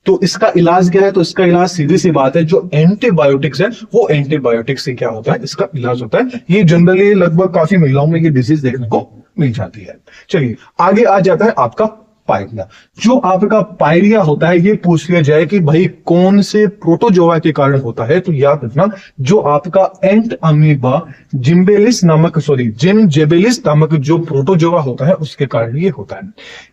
तो इसका इलाज क्या है, तो इसका इलाज सीधी सी बात है, जो एंटीबायोटिक्स है वो एंटीबायोटिक्स से क्या होता है, इसका इलाज होता है। ये जनरली लगभग काफी महिलाओं में ये डिजीज देखने को मिल जाती है। चलिए आगे आ जाता है आपका पायरिया। जो आपका पायरिया होता है ये पूछ लिया जाए कि भाई कौन से प्रोटोजोआ के कारण होता है, तो याद रखना जो आपका एंट अमीबा जिम्बेलिस नामक जिमजेबेलिस नामक जो प्रोटोजोआ होता है उसके कारण ये होता है।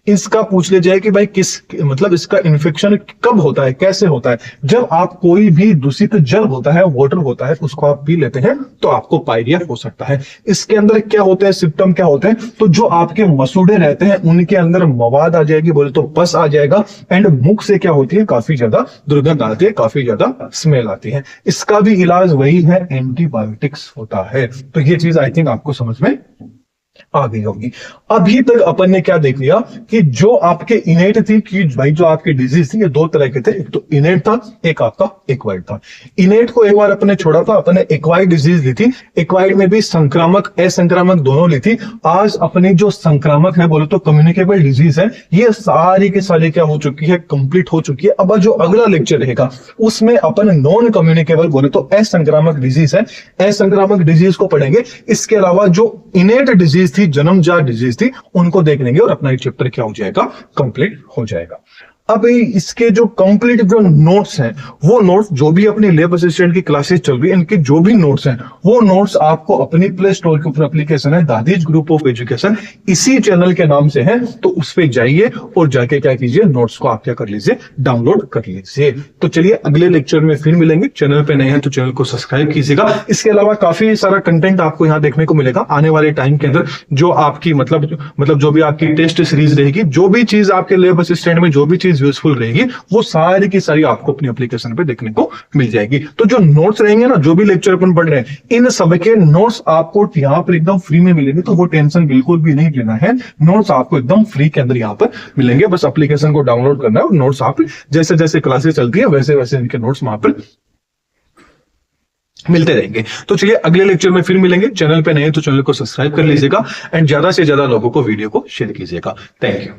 इसका पूछ लिया जाए कि भाई किस मतलब इसका इन्फेक्शन कब होता है, कैसे होता है, जब आप कोई भी दूषित जल होता है, वाटर होता है, उसको आप पी लेते हैं तो आपको पायरिया हो सकता है। इसके अंदर क्या होते हैं, सिम्टम क्या होते हैं, तो जो आपके मसूड़े रहते हैं उनके अंदर मवाद आ जाएगी, बोले तो पस आ जाएगा। एंड मुख से क्या होती है, काफी ज्यादा दुर्गंध आती है, काफी ज्यादा स्मेल आती है। इसका भी इलाज वही है, एंटीबायोटिक्स होता है। तो ये चीज आई थिंक आपको समझ में आ गई होगी। अभी तक अपन ने क्या देख लिया कि जो आपके इनेट थी कि भाई जो आपकी डिजीज थी ये दो तरह के थे, एक तो इनेट था, एक आपका एक्वायर्ड था। इनेट को एक बार अपने छोड़ा था, अपने एक्वायर्ड डिजीज ली थी, एक्वायर्ड में भी संक्रामक असंक्रामक दोनों ली थी। आज अपनी जो संक्रामक है बोले तो कम्युनिकेबल डिजीज है, ये सारी की सारी क्या हो चुकी है, कंप्लीट हो चुकी है। अब जो अगला लेक्चर रहेगा उसमें अपन नॉन कम्युनिकेबल बोले तो असंक्रामक डिजीज है, असंक्रामक डिजीज को पढ़ेंगे। इसके अलावा जो इनेट डिजीज थी, जन्मजात डिजीज थी, उनको देख लेंगे और अपना एक चैप्टर क्या हो जाएगा, कंप्लीट हो जाएगा। अब इसके जो कंप्लीट जो नोट्स हैं वो नोट्स जो भी अपनी लैब असिस्टेंट की क्लासेस चल रही है इनके जो भी नोट्स हैं वो नोट्स आपको अपनी प्ले स्टोर के ऊपर एप्लीकेशन है दादीज ग्रुप ऑफ एजुकेशन, इसी चैनल के नाम से है, तो उस पे जाइए और जाके क्या कीजिए, नोट्स को आप क्या कर लीजिए, डाउनलोड कर लीजिए। तो चलिए अगले लेक्चर में फिर मिलेंगे। चैनल पे नए हैं तो चैनल को सब्सक्राइब कीजिएगा। इसके अलावा काफी सारा कंटेंट आपको यहाँ देखने को मिलेगा आने वाले टाइम के अंदर, जो आपकी मतलब जो भी आपकी टेस्ट सीरीज रहेगी, जो भी चीज आपके लैब असिस्टेंट में जो भी चीज यूजफुल रहेगी वो सारी की सारी आपको अपनी एप्लीकेशन पे देखने को मिल जाएगी। तो जो नोट्स रहेंगे ना, जो भी लेक्चर अपन पढ़ रहे हैं, इन सब के नोट्स आपको यहाँ पर एकदम फ्री में मिलेंगे, तो वो टेंशन बिल्कुल भी नहीं लेना है। नोट्स आपको एकदम फ्री के अंदर यहाँ पर मिलेंगे, बस एप्लीकेशन को डाउनलोड करना है और नोट्स आप जैसे जैसे क्लासेस चलती है वैसे वैसे इनके नोट्स वहां पर मिलते रहेंगे। तो चलिए अगले लेक्चर में फिर मिलेंगे। चैनल पे नए तो चैनल को सब्सक्राइब कर लीजिएगा एंड ज्यादा से ज्यादा लोगों को वीडियो को शेयर कीजिएगा। Thank you.